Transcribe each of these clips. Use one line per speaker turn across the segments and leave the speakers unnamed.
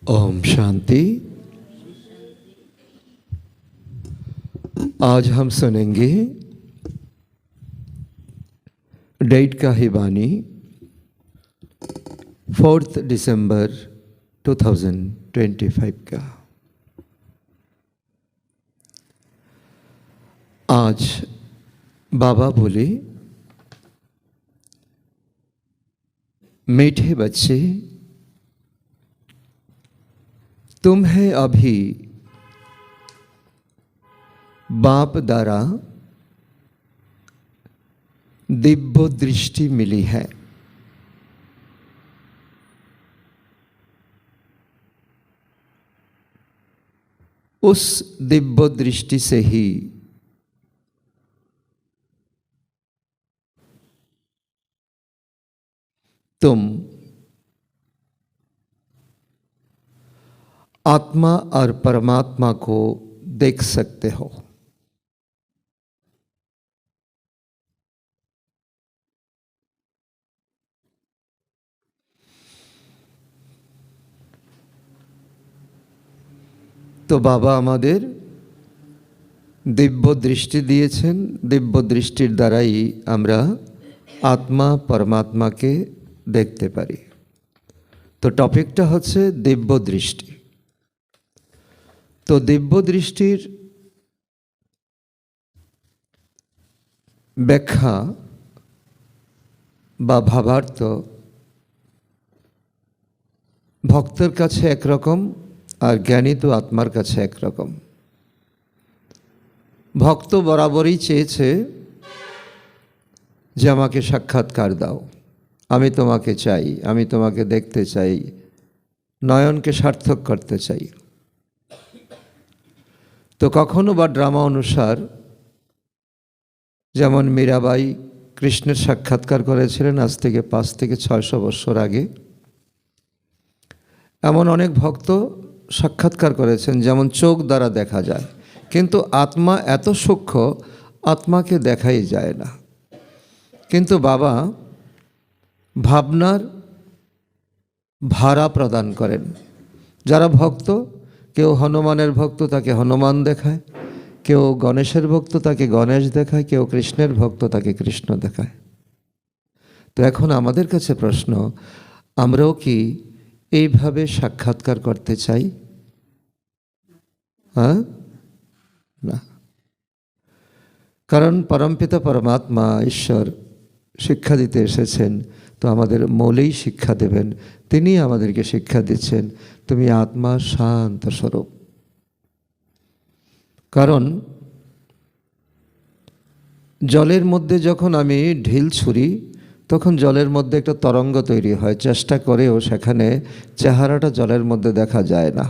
ओम शांति। आज हम सुनेंगे डेट का ही वाणी 4 दिसंबर 2025 का। आज बाबा बोले, मीठे बच्चे, तुम्हें अभी बाप द्वारा दिव्य दृष्टि मिली है। उस दिव्य दृष्टि से ही तुम आत्मा और परमात्मा को देख सकते हो। तो बाबा आमादेर दिव्य दृष्टि दिएছেন। दिव्य दृष्टिर द्वाराई आमरा आत्मा परमात्मा के देखते पारी। तो टपिकटा हच्छे दिव्य दृष्टि। तो दिव्य दृष्टिर व्याख्या बा भावार्थ भक्तर काछे एक रकम और ज्ञानी तो आत्मार काछे एक रकम। भक्त बराबरई चेয়েছে যে আমাকে সাক্ষাৎকার দাও, আমি তোমাকে চাই, আমি তোমাকে দেখতে চাই, নয়নকে সার্থক করতে চাই। তো কখনো বা ড্রামা অনুসার যেমন মীরাবাই কৃষ্ণের সাক্ষাৎকার করেছিলেন আজ থেকে 5 থেকে 600 বছর আগে, এমন অনেক ভক্ত সাক্ষাৎকার করেছেন যেমন চোখ দ্বারা দেখা যায়, কিন্তু আত্মা এত সূক্ষ্ম আত্মাকে দেখাই যায় না। কিন্তু বাবা ভাবনার ভাড়া প্রদান করেন। যারা ভক্ত, কেউ হনুমানের ভক্ত তাকে হনুমান দেখায়, কেউ গণেশের ভক্ত তাকে গণেশ দেখায়, কেউ কৃষ্ণের ভক্ত তাকে কৃষ্ণ দেখায়। তো এখন আমাদের কাছে প্রশ্ন, আমরাও কি এইভাবে সাক্ষাৎকার করতে চাই? হ্যাঁ, না। কারণ পরমপিতা পরমাত্মা ঈশ্বর শিক্ষা দিতে এসেছেন, তো আমাদের মৌলেই শিক্ষা দেবেন। তিনি আমাদেরকে শিক্ষা দিচ্ছেন, তুমি আত্মা শান্ত স্বরূপ। কারণ জলের মধ্যে যখন আমি ঢিল ছুঁড়ি তখন জলের মধ্যে একটা তরঙ্গ তৈরি হয়, চেষ্টা করেও সেখানে চেহারাটা জলের মধ্যে দেখা যায় না।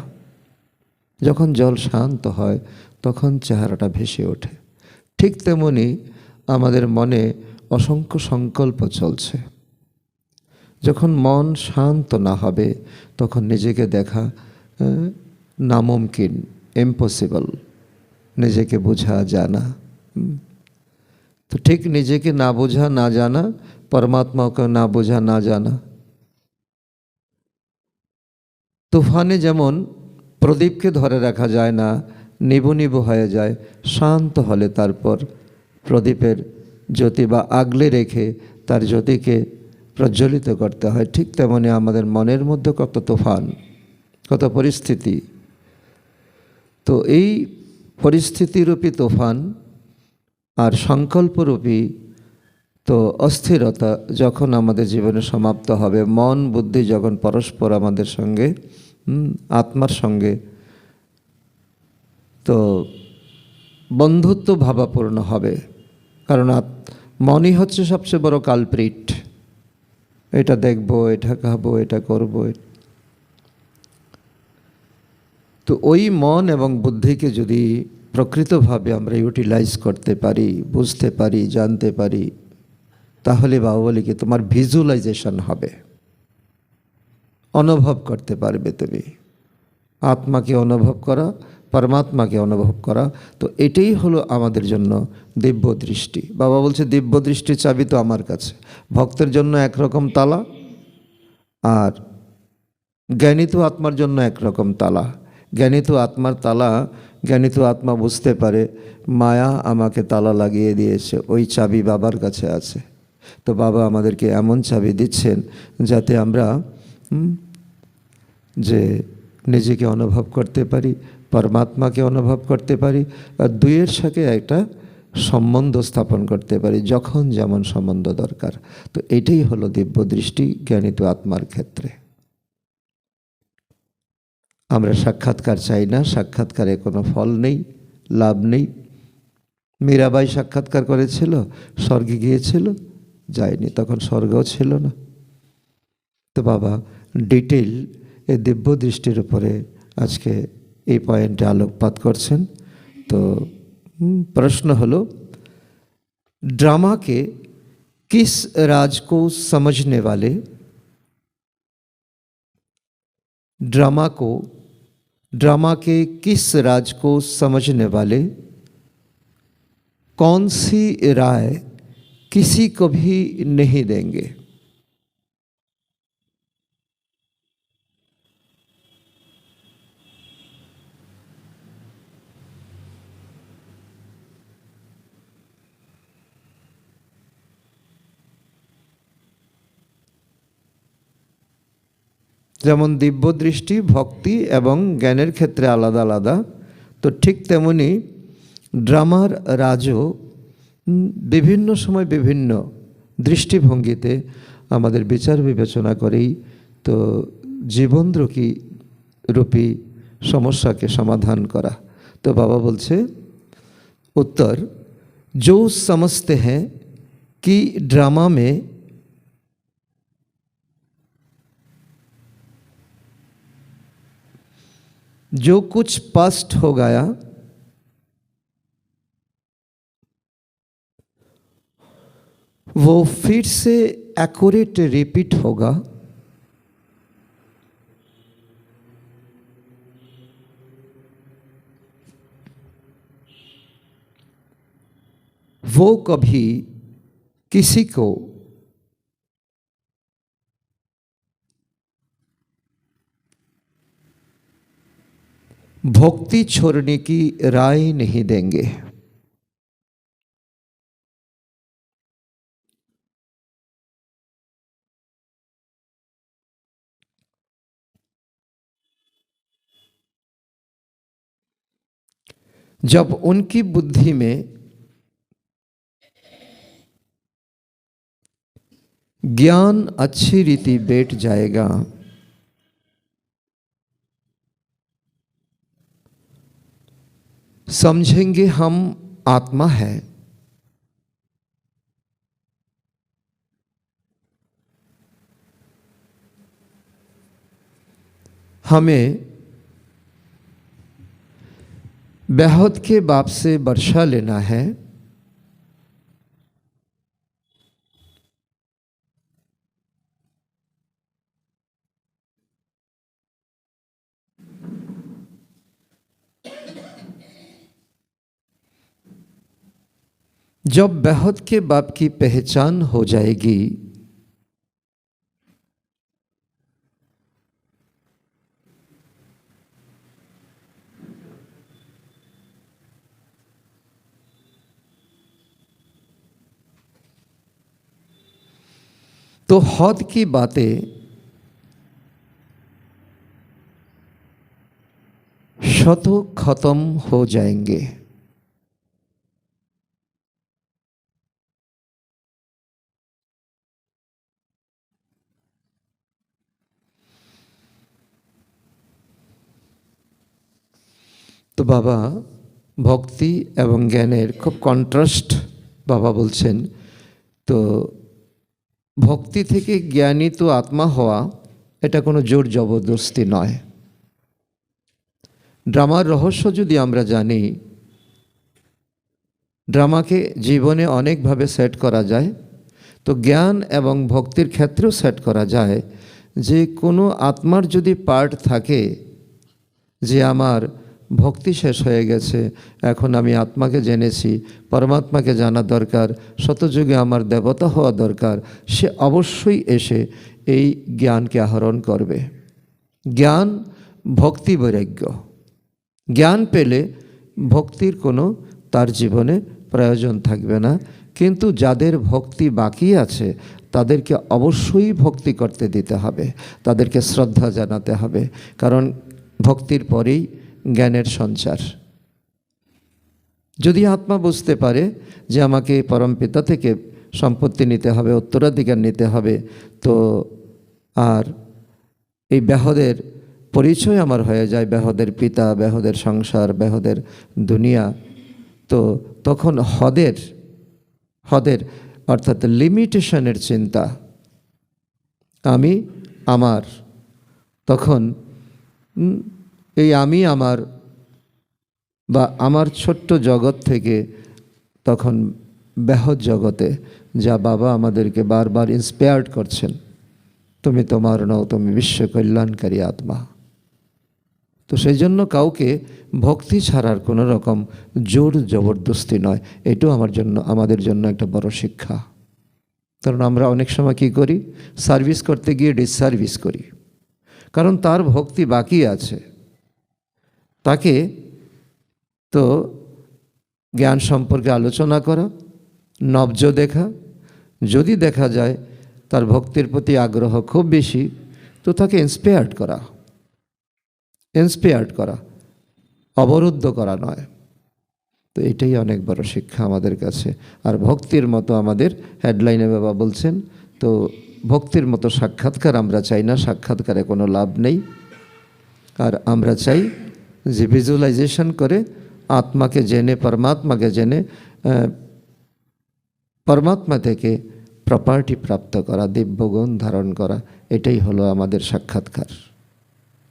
যখন জল শান্ত হয় তখন চেহারাটা ভেসে ওঠে। ঠিক তেমনি আমাদের মনে অসংখ্য সংকল্প চলছে। যখন মন শান্ত না হবে তখন নিজেকে দেখা নামুমকিন, ইম্পসিবল, নিজেকে বোঝা জানা। তো ঠিক নিজেকে না বোঝা না জানা, परमात्मा ना बोझा ना जाना। तुफाने जेमन प्रदीप के धरे रखा जाए ना, निबु निबु हो जाए, शांत हले तारपर प्रदीपेर ज्योति बा आगले रेखे तार ज्योति के प्रज्वलित करते हैं। ठीक तेमनि आमादेर मनेर मध्य कत तुफान, कत परिस्थिति। तो এই परिस्थितिरूपी तुफान और संकल्परूपी तो अस्थिरता जखन आमादेर जीवने समाप्त हबे, मन बुद्धि जखन परस्पर आमादेर संगे आत्मार संगे तो बंधुत्व भावापूर्ण हबे। कारण मनई हच्छे सबचेये बड़ कालप्रिट। एटा देखबो, एटा खाबो, एटा करबो। तो ओई मन एवं बुद्धि के यदि प्रकृत भावे आमरा यूटिलाइज करते पारी, बुझते पारी, जानते पारी, ताहले बाबा बोले कि तुम्हार ভিজুয়ালাইজেশন হবে, অনুভব করতে পারবে। তুমি আত্মাকে অনুভব করা, परमात्माকে অনুভব করা। তো এটাই হলো আমাদের জন্য দিব্য দৃষ্টি। বাবা বলছে দিব্য দৃষ্টির চাবি তো আমার কাছে। ভক্তের জন্য একরকম তালা আর জ্ঞানিত আত্মার জন্য একরকম তালা। জ্ঞানিত আত্মার তালা, জ্ঞানিত আত্মা বুঝতে পারে মায়া আমাকে তালা লাগিয়ে দিয়েছে, ওই চাবি বাবার কাছে আছে। তো বাবা আমাদেরকে এমন চাবি দিচ্ছেন যাতে আমরা যে নিজেকে অনুভব করতে পারি, পরমাত্মাকে অনুভব করতে পারি, আর দুইয়ের সাথে একটা সম্বন্ধ স্থাপন করতে পারি যখন যেমন সম্বন্ধ দরকার। তো এটাই হলো দিব্য দৃষ্টি জ্ঞানিত আত্মার ক্ষেত্রে। আমরা সাক্ষাৎকার চাই না, সাক্ষাৎকারে কোনো ফল নেই, লাভ নেই। মীরাবাই সাক্ষাৎকার করেছিল, স্বর্গে গিয়েছিল, যায়নি, তখন স্বর্গও ছিল না। তো বাবা ডিটেল এই দিব্য দৃষ্টির উপরে আজকে এই পয়েন্টে আলোকপাত করছেন। তো प्रश्न हलो, ड्रामा के किस राज को समझने वाले, ड्रामा के किस राज को समझने वाले कौन सी राय किसी को भी नहीं देंगे। যেমন দিব্য দৃষ্টি ভক্তি এবং জ্ঞানের ক্ষেত্রে আলাদা আলাদা, তো ঠিক তেমনি ড্রামার রাজও বিভিন্ন সময় বিভিন্ন দৃষ্টিভঙ্গিতে আমাদের বিচার বিবেচনা করেই তো জীবনদ্রোহী রূপী সমস্যাকে সমাধান করা। তো বাবা বলছে उत्तर, जो समझते हैं कि ड्रामा में जो कुछ पास्ट हो गया वो फिर से एक्यूरेट रिपीट होगा, वो कभी किसी को भक्ति छोड़ने की राय नहीं देंगे। जब उनकी बुद्धि में ज्ञान अच्छी रीति बैठ जाएगा, समझेंगे हम आत्मा है, हमें बेहद के बाप से वर्षा लेना है, जब बेहद के बाप की पहचान हो जाएगी तो हद की बातें शतो खत्म हो जाएंगे। तो बाबा भक्ति एवं ज्ञानेर खूब कन्ट्रास्ट बाबा बोलছেন। तो भक्ति থেকে ज्ञानी तो आत्मा হওয়া এটা কোনো জোর জবরদস্তি নয়। ড্রামার রহস্য যদি আমরা জানি, ড্রামাকে জীবনে অনেকভাবে সেট করা যায়, তো জ্ঞান এবং ভক্তির ক্ষেত্রেও সেট করা যায় যে কোনো আত্মার যদি পার্ট থাকে যে আমার ভক্তি শেষ হয়ে গেছে, এখন আমি আত্মাকে জেনেছি, পরমাত্মাকে জানা দরকার, শতযুগে আমার দেবতা হওয়া দরকার, সে অবশ্যই এসে এই জ্ঞানকে আহরণ করবে। জ্ঞান ভক্তি বৈরাগ্য। জ্ঞান পেলে ভক্তির কোনো তার জীবনে প্রয়োজন থাকবে না। কিন্তু যাদের ভক্তি বাকি আছে তাদেরকে অবশ্যই ভক্তি করতে দিতে হবে, তাদেরকে শ্রদ্ধা জানাতে হবে, কারণ ভক্তির পরেই জ্ঞানের সঞ্চার। যদি আত্মা বুঝতে পারে যে আমাকে পরমপিতা থেকে সম্পত্তি নিতে হবে, উত্তরাধিকার নিতে হবে, তো আর এই ব্যাহদের পরিচয় আমার হয়ে যায়, ব্যাহদের পিতা, ব্যাহদের সংসার, ব্যাহদের দুনিয়া, তো তখন হদের অর্থাৎ লিমিটেশনের চিন্তা, আমি আমার, তখন এই আমি আমার বা আমার ছোট্ট জগৎ থেকে তখন ব্যাহত জগতে, যা বাবা আমাদেরকে বারবার ইন্সপায়ার্ড করছেন, তুমি তোমার নও, তুমি বিশ্ব কল্যাণকারী আত্মা। তো সেই জন্য কাউকে ভক্তি ছাড়ার কোনো রকম জোর জবরদস্তি নয়। এটাও আমাদের জন্য একটা বড় শিক্ষা। কারণ আমরা অনেক সময় কী করি, সার্ভিস করতে গিয়ে ডিসসার্ভিস করি, কারণ তার ভক্তি বাকি আছে। তাকে তো জ্ঞান সম্পর্কে আলোচনা করা, নবজ দেখা, যদি দেখা যায় তার ভক্তির প্রতি আগ্রহ খুব বেশি, তো তাকে ইন্সপায়ার্ড করা, অবরুদ্ধ করা নয়। তো এটাই অনেক বড় শিক্ষা আমাদের কাছে। আর ভক্তির মতো আমাদের হেডলাইনে বাবা বলছেন, তো ভক্তির মতো সাক্ষাৎকার আমরা চাই না, সাক্ষাৎকারে কোনো লাভ নেই। আর আমরা চাই যে ভিজুয়ালাইজেশন করে আত্মাকে জেনে, পরমাত্মাকে জেনে, পরমাত্মা থেকে প্রপার্টি প্রাপ্ত করা, দিব্যগুণ ধারণ করা, এটাই হলো আমাদের সাক্ষাৎকার,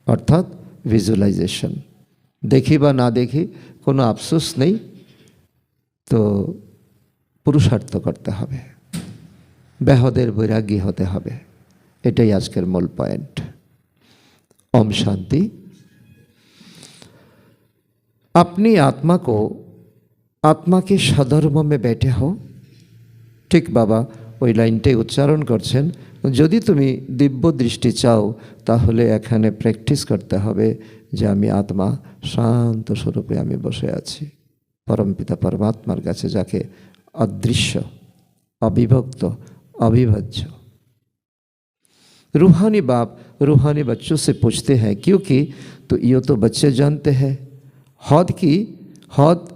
অর্থাৎ ভিজুয়ালাইজেশন। দেখি বা না দেখি কোনো আফসোস নেই, তো পুরুষার্থ করতে হবে, ব্যাহদের বৈরাগী হতে হবে। এটাই আজকের মূল পয়েন্ট। ओम शांति। अपनी आत्मा के सधर्म में बैठे हो, ठीक बाबा ওই লাইনটাই উচ্চারণ করছেন। যদি তুমি দিব্য দৃষ্টি চাও তাহলে এখানে প্র্যাকটিস করতে হবে যে আমি আত্মা, শান্ত স্বরূপে আমি বসে আছি পরমপিতা পরমাত্মার কাছে, যাকে अदृश्य, अविभक्त, अविभाज्य। रूहानी बाप रूहानी बच्चों से पूछते हैं, क्योंकि तो ये तो बच्चे जानते हैं हौद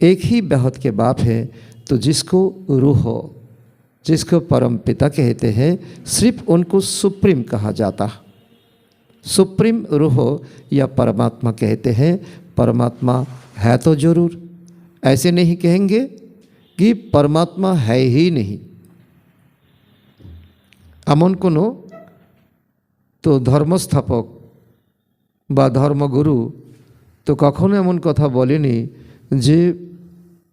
एक ही बेहद के बाप है, तो जिसको रूह, जिसको परम पिता कहते हैं, सिर्फ उनको सुप्रीम कहा जाता। सुप्रीम रूह या परमात्मा कहते हैं। परमात्मा है तो जरूर, ऐसे नहीं कहेंगे कि परमात्मा है ही नहीं। एमन कोनो तो धर्मस्थापक बा धर्मगुरु तो कखनो एमन कथा बोलेनी जे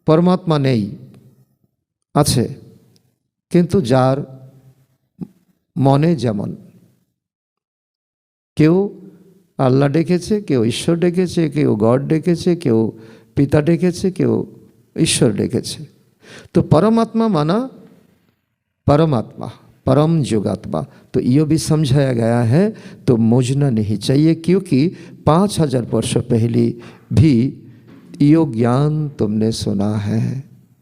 परमात्मा नेই, আছে, কিন্তু যার মনে যেমন, কেউ আল্লাহ ডেকেছে, কেউ ঈশ্বর ডেকেছে, কেউ গড ডেকেছে, কেউ পিতা ডেকেছে, কেউ ঈশ্বর ডেকেছে। तो परमात्मा माना परमात्मा, परम जुगात्मा। तो ये भी समझाया गया है। तो मोजना नहीं चाहिए, क्योंकि 5000 वर्ष पहले भी यो ज्ञान तुमने सुना है।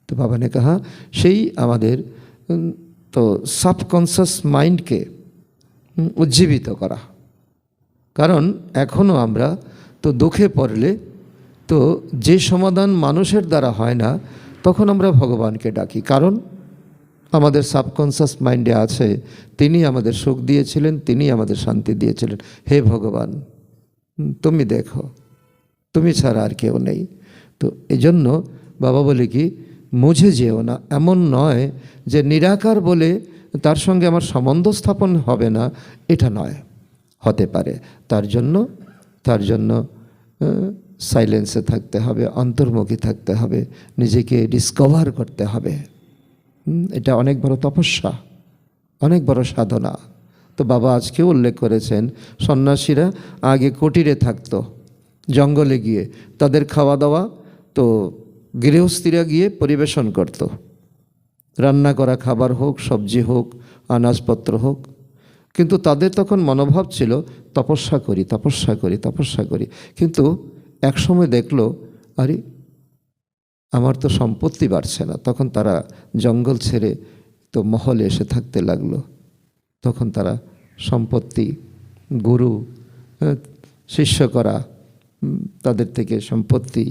तो बाबा ने कहा সেই আমাদের তো সাবকনসিয়াস মাইন্ডকে উজ্জীবিত করা। কারণ এখনও আমরা তো দুঃখে পড়লে তো যে সমাধান মানুষের দ্বারা হয় না, তখন আমরা ভগবানকে ডাকি। কারণ আমাদের সাবকনসিয়াস মাইন্ডে আছে তিনি আমাদের সুখ দিয়েছিলেন, তিনি আমাদের শান্তি দিয়েছিলেন। হে ভগবান, তুমি দেখো, তুমি ছাড়া আর কেউ নেই। তো এজন্য বাবা বলে কি, মুঝে যেও না, এমন নয় যে নিরাকার বলে তার সঙ্গে আমার সম্বন্ধ স্থাপন হবে না, এটা নয়, হতে পারে। তার জন্য সাইলেন্সে থাকতে হবে, অন্তর্মুখী থাকতে হবে, নিজেকে ডিসকভার করতে হবে। এটা অনেক বড় তপস্যা, অনেক বড় সাধনা। তো বাবা আজকেও উল্লেখ করেছেন, সন্ন্যাসীরা আগে কুটিরে থাকতো, জঙ্গলে গিয়ে তাদের খাওয়া দাওয়া তো গৃহস্থীরা গিয়ে পরিবেশন করত। রান্না করা খাবার হোক, সবজি হোক, আনাজপত্র হোক, কিন্তু তাদের তখন মনোভাব ছিল তপস্যা করি তপস্যা করি তপস্যা করি। কিন্তু একসময় দেখলো আরে আমার তো সম্পত্তি বাড়ছে না। তখন তারা জঙ্গল ছেড়ে তো মহলে এসে থাকতে লাগলো। তখন তারা সম্পত্তি, গুরু, শিষ্য করা, তাদের থেকে সম্পত্তি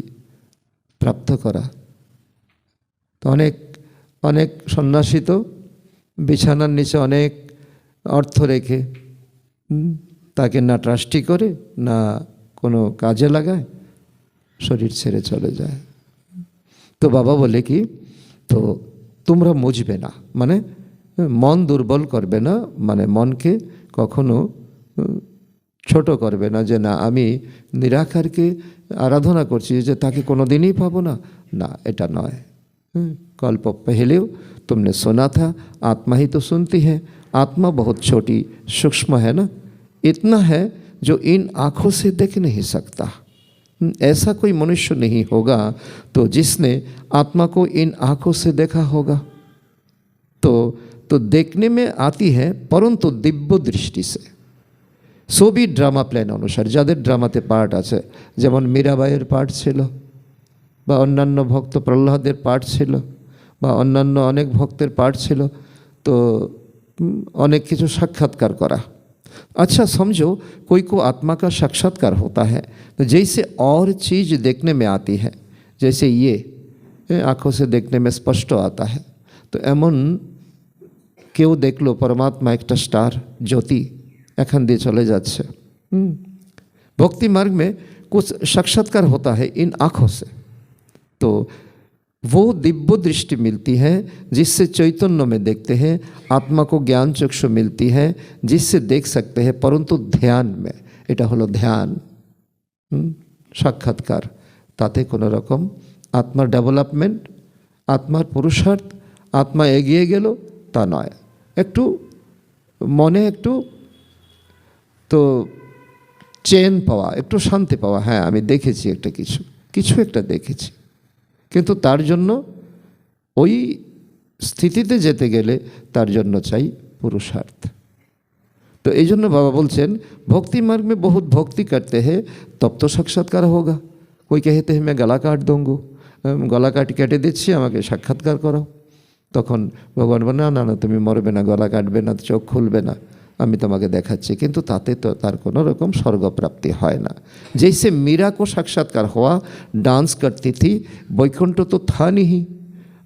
প্রাপ্ত করা। তো অনেক অনেক সন্ন্যাসী তো বিছানার নিচে অনেক অর্থ রেখে তাকে না ট্রাস্টি করে না কোনো কাজে লাগায়, শরীর ছেড়ে চলে যায়। তো বাবা বলে কি, তো তোমরা মুঝবে না, মানে মন দুর্বল করবে না, মানে মনকে কখনো ছোট করবে না যে না আমি নিরাকারকে আরাধনা করছি যে তাকে কোনো দিনই পাবো না, না এটা নয়। कल्प पहले तुमने सुना था आत्मा ही तो सुनती है, आत्मा बहुत छोटी सूक्ष्म है ना, इतना है जो इन आँखों से देख नहीं सकता। ऐसा कोई मनुष्य नहीं होगा तो जिसने आत्मा को इन आँखों से देखा होगा। तो देखने में आती है परंतु दिव्य दृष्टि से। सो भी ड्रामा प्लान अनुसार যাদের ড্রামাতে পার্ট আছে, যেমন মীরাবাইয়ের পার্ট ছিল বা অন্যান্য ভক্ত প্রহ্লাদের পার্ট ছিল বা অন্যান্য অনেক ভক্তের পার্ট ছিল, তো অনেক কিছু সাক্ষাৎকার করা। अच्छा समझो कोई को आत्मा का साक्षात्कार होता है तो जैसे और चीज़ देखने में आती है, जैसे ये आँखों से देखने में स्पष्ट आता है, तो एमन কেউ দেখলো परमात्मा একটা स्टार ज्योति एखान दिए चले जाच्छे। भक्ति मार्ग में कुछ साक्षात्कार होता है इन आँखों से, तो वो दिव्य दृष्टि मिलती है जिससे चैतन्य में देखते हैं, आत्मा को ज्ञान चक्षु मिलती है जिससे देख सकते हैं, परंतु ध्यान में এটা হলো ধ্যান সাক্ষাৎকার, তাতে কোনো রকম আত্মার ডেভেলপমেন্ট, আত্মার পুরুষার্থ, আত্মা এগিয়ে গেল তা নয়। একটু মনে একটু তো চেন পাওয়া, একটু শান্তি পাওয়া, হ্যাঁ আমি দেখেছি একটা কিছু কিছু একটা দেখেছি, কিন্তু তার জন্য ওই স্থিতিতে যেতে গেলে তার জন্য চাই पुरुषार्थ। तो এই জন্য बाबा बोलছেন भक्ति मार्ग में बहुत भक्ति करते हैं तब तो साक्षात्कार होगा। कोई कहते हैं मैं गला काट दूंगा, गला কেটে দিচ্ছি আমাকে সাক্ষাৎকার করাও, তখন ভগবান বলে না না না তুমি মরবে না, গলা কাটবে না, চোখ খুলবে না, আমি তোমাকে দেখাচ্ছি, কিন্তু তাতে তো তার কোনো রকম স্বর্গপ্রাপ্তি হয় না। जैसे मीरा को साक्षात्कार हुआ, डांस करती थी, वैकुंठ तो था नहीं,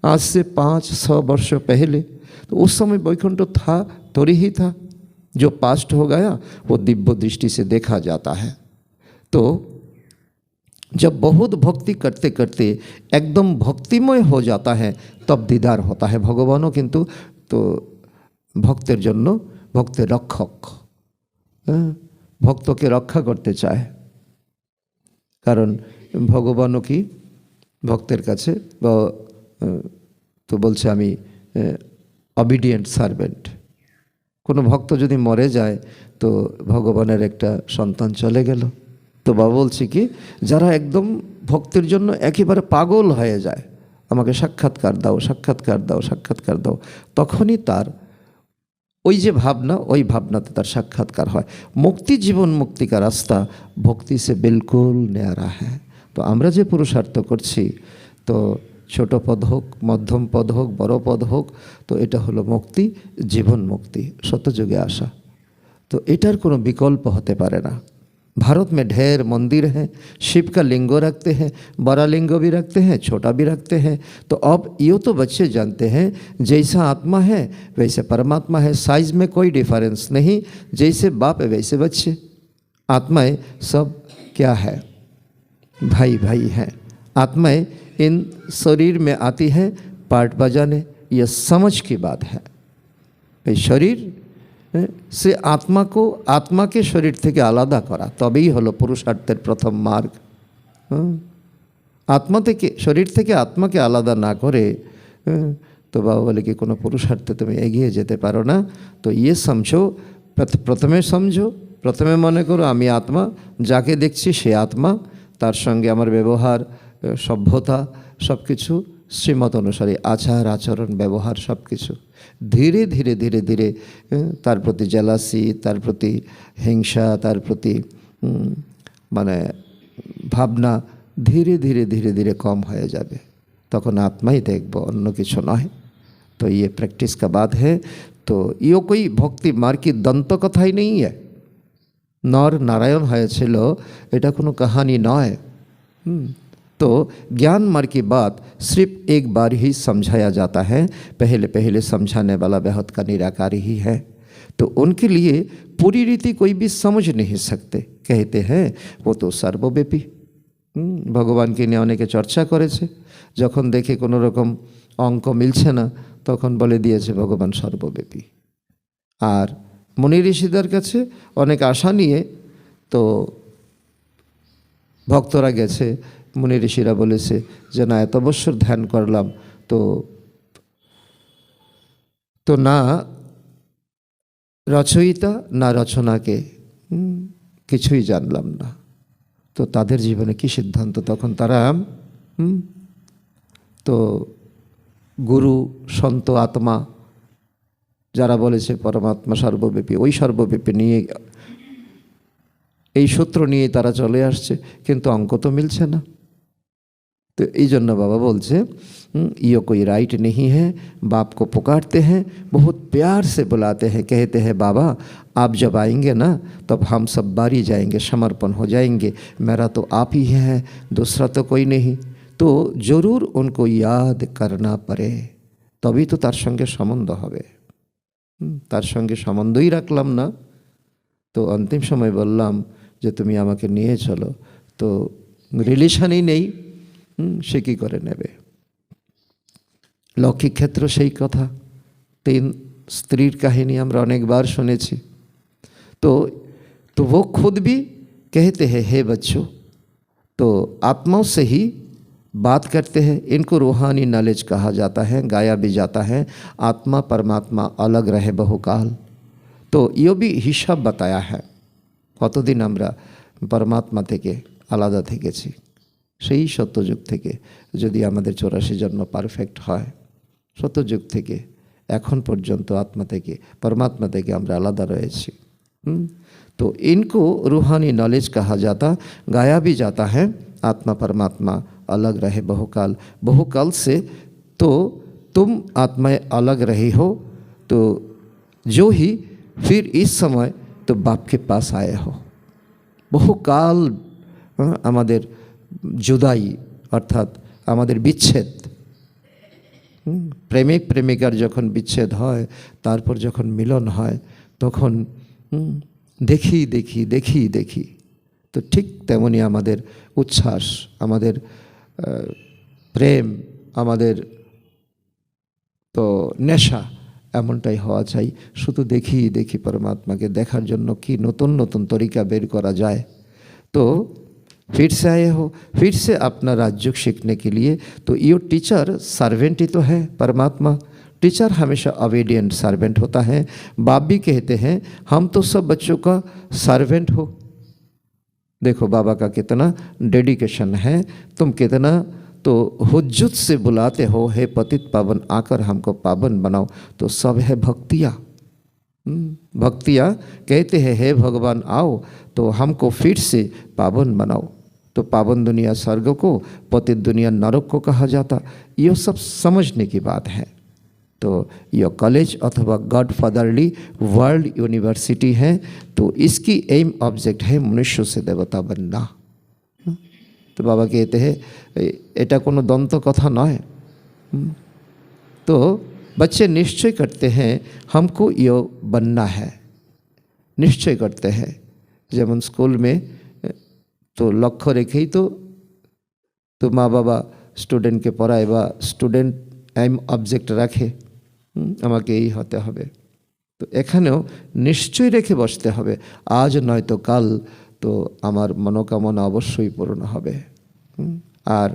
आज से 5-6 वर्ष पहले, तो उस समय वैकुंठ था थोड़ी ही था, जो पास्ट हो गया वो दिव्य दृष्टि से देखा जाता है। तो जब बहुत भक्ति करते करते एकदम भक्तिमय हो जाता है तब दीदार होता है भगवानों, किंतु तो भक्तेर जन्य भक्तेर रक्षक, भक्त के रक्षा करते चाय, कारण भगवानों की भक्तेर काछे तो बोलছে আমি অবিডিয়েন্ট সার্ভেন্ট। কোনো ভক্ত যদি মরে যায় তো ভগবানের একটা সন্তান চলে গেল। তো বাবা বলছে কি, যারা একদম ভক্তের জন্য একেবারে পাগল হয়ে যায়, আমাকে সাক্ষাৎকার দাও সাক্ষাৎকার দাও সাক্ষাৎকার দাও, তখনই তার ওই যে ভাবনা, ওই ভাবনাতে তার সাক্ষাৎকার হয়। মুক্তি জীবন মুক্তি का रास्ता भक्ति से बिल्कुल न्यारा है। तो আমরা যে পুরুষার্থ করছি, তো ছোট পদ হোক, মধ্যম পদ হোক, বড় পদ হোক, তো এটা হলো মুক্তি, জীবন মুক্তি, সত্যযুগে আসা। তো এটার কোনো বিকল্প হতে পারে না। भारत में ढेर मंदिर हैं, शिव का लिंग रखते हैं, बड़ा लिंग भी रखते हैं, छोटा भी रखते हैं। तो अब ये तो बच्चे जानते हैं जैसा आत्मा है वैसे परमात्मा है, साइज में कोई डिफरेंस नहीं, जैसे बाप है वैसे बच्चे। आत्माएं सब क्या है, भाई भाई हैं। आत्माएं इन शरीर में आती है पार्ट बजाने, यह समझ की बात है। भाई शरीर से आत्मा को आत्मा के शरीर থেকে আলাদা করা, তবেই হলো পুরুষার্থের প্রথম মার্গ। आत्मा থেকে শরীর থেকে আত্মাকে আলাদা না করে তো বাবা বলে কি কোনো পুরুষার্থে তুমি এগিয়ে যেতে পারো না। তো ইয়ে সমঝো, প্রথমে সমঝো, প্রথমে মনে করো আমি আত্মা, যাকে দেখছি সে আত্মা, তার সঙ্গে আমার ব্যবহার সভ্যতা সব কিছু শ্রীমত অনুসারে আচার আচরণ ব্যবহার সব কিছু ধীরে ধীরে ধীরে ধীরে তার প্রতি জেলাসি, তার প্রতি হিংসা, তার প্রতি মানে ভাবনা ধীরে ধীরে ধীরে ধীরে কম হয়ে যাবে। তখন आत्माई देखब, অন্য কিছু নয়। तो ये प्रैक्टिस का बात है। तो ये कोई भक्ति मार्ग की दंत कथा ही नहीं है। नर नारायण হয়েছিল এটা কোনো कहानी নয়। तो ज्ञान मार्ग की बात सिर्फ एक बार ही समझाया जाता है। पहले पहले समझाने वाला बहुत का निराकारी ही है। तो उनके लिए पूरी रीति कोई भी समझ नहीं सकते। कहते हैं वो तो सर्वव्यापी। ভগবানকে নিয়ে অনেকে চর্চা করেছে, যখন দেখে কোনো রকম অঙ্ক মিলছে না তখন বলে দিয়েছে ভগবান সর্বব্যাপী। আর মুনি ঋষিদের কাছে অনেক আশা নিয়ে তো ভক্তরা গেছে, মুনি ঋষিরা বলেছে যে না এত বছর ধ্যান করলাম তো না রচয়িতা না রচনাকে কিছুই জানলাম না। তো তাদের জীবনে কি সিদ্ধান্ত? তখন তারা তো গুরু, সন্ত, আত্মা যারা বলেছে পরমাত্মা সর্বব্যাপী, ওই সর্বব্যাপী নিয়ে এই সূত্র নিয়ে তারা চলে আসছে, কিন্তু অঙ্ক তো মিলছে না। तो এই জন্য बाबा बोलছে ये कोई राइट नहीं है। बाप को पुकारते हैं, बहुत प्यार से बुलाते हैं, कहते हैं बाबा आप जब आएंगे ना तब हम सब बारी जाएंगे, समर्पण हो जाएंगे, मेरा तो आप ही है, दूसरा तो कोई नहीं। तो जरूर उनको याद करना पड़े, तभी तो तार संगे सम्बन्ध হবে। तार संगे सम्बन्धই রাখলাম না, তো अंतिम समय বললাম যে তুমি আমাকে নিয়ে চলো, তো রিলেশনই নেই, সে কী করে নেবে? লৌকিক ক্ষেত্র সেই কথা, 3 স্ত্রীর কাহিনী আমরা অনেকবার শুনেছি। तो वो खुद भी कहते हैं हे बच्चों, तो आत्माओं से ही बात करते हैं। इनको रूहानी नॉलेज कहा जाता है, गाया भी जाता है। आत्मा परमात्मा अलग रहे बहुकाल। तो ये भी हिसाब बताया है কতদিন আমরা পরমাত্মা থেকে আলাদা থেকেছি। সেই সত্যযুগ থেকে যদি আমাদের 84 জন্ম পারফেক্ট হয়, সত্যযুগ থেকে এখন পর্যন্ত আত্মা থেকে परमात्मा থেকে আমরা আলাদা রয়েছি। तो इनको रूहानी नॉलेज कहा जाता, गाया भी जाता है। आत्मा परमात्मा अलग रहे बहुकाल, बहुकाल से तो तुम आत्माएं अलग रही हो, तो जो ही फिर इस समय तो बाप के पास आए हो। बहुकाल আমাদের जुदाई अर्थात আমাদের বিচ্ছেদ, প্রেমিক প্রেমিকার যখন বিচ্ছেদ হয় তারপর যখন মিলন হয় তখন দেখি দেখি দেখি দেখি। তো ঠিক তেমনি আমাদের উচ্ছ্বাস, আমাদের প্রেম, আমাদের তো নেশা এমনটাই হওয়া চাই। শুধু দেখি দেখি परमात्माকে দেখার জন্য কি নতুন নতুন তরিকা বের করা যায়। तो फिर से आए हो, फिर से अपना राज्य सीखने के लिए। तो ये टीचर सर्वेंट ही तो है परमात्मा। टीचर हमेशा ओबीडिएंट सर्वेंट होता है। बाप भी कहते हैं हम तो सब बच्चों का सर्वेंट हो। देखो बाबा का कितना डेडिकेशन है, तुम कितना तो हुज्जत से बुलाते हो, हे पतित पावन आकर हमको पावन बनाओ। तो सब है भक्तियाँ, भक्तियाँ कहते हैं हे भगवान आओ तो हमको फिर से पावन बनाओ। तो पावन दुनिया स्वर्ग को, पतित दुनिया नरक को कहा जाता। ये सब समझने की बात है। तो यह कॉलेज अथवा गॉड फादरली वर्ल्ड यूनिवर्सिटी है। तो इसकी एम ऑब्जेक्ट है मनुष्य से देवता बनना। तो बाबा कहते हैं एटा कोनो दंत कथा नय। तो बच्चे निश्चय करते हैं हमको ये बनना है, निश्चय करते हैं। যেমন स्कूल में तो लक्ष्य रेखेই तो माँ बाबा स्टूडेंट के पढ़ाए बा स्टूडेंट एम ऑब्जेक्ट राखे আমাকে এই হতে হবে। তো এখানেও নিশ্চয় রেখে বসতে হবে, আজ নয়তো কাল তো আমার মনোকামনা অবশ্যই পূর্ণ হবে। আর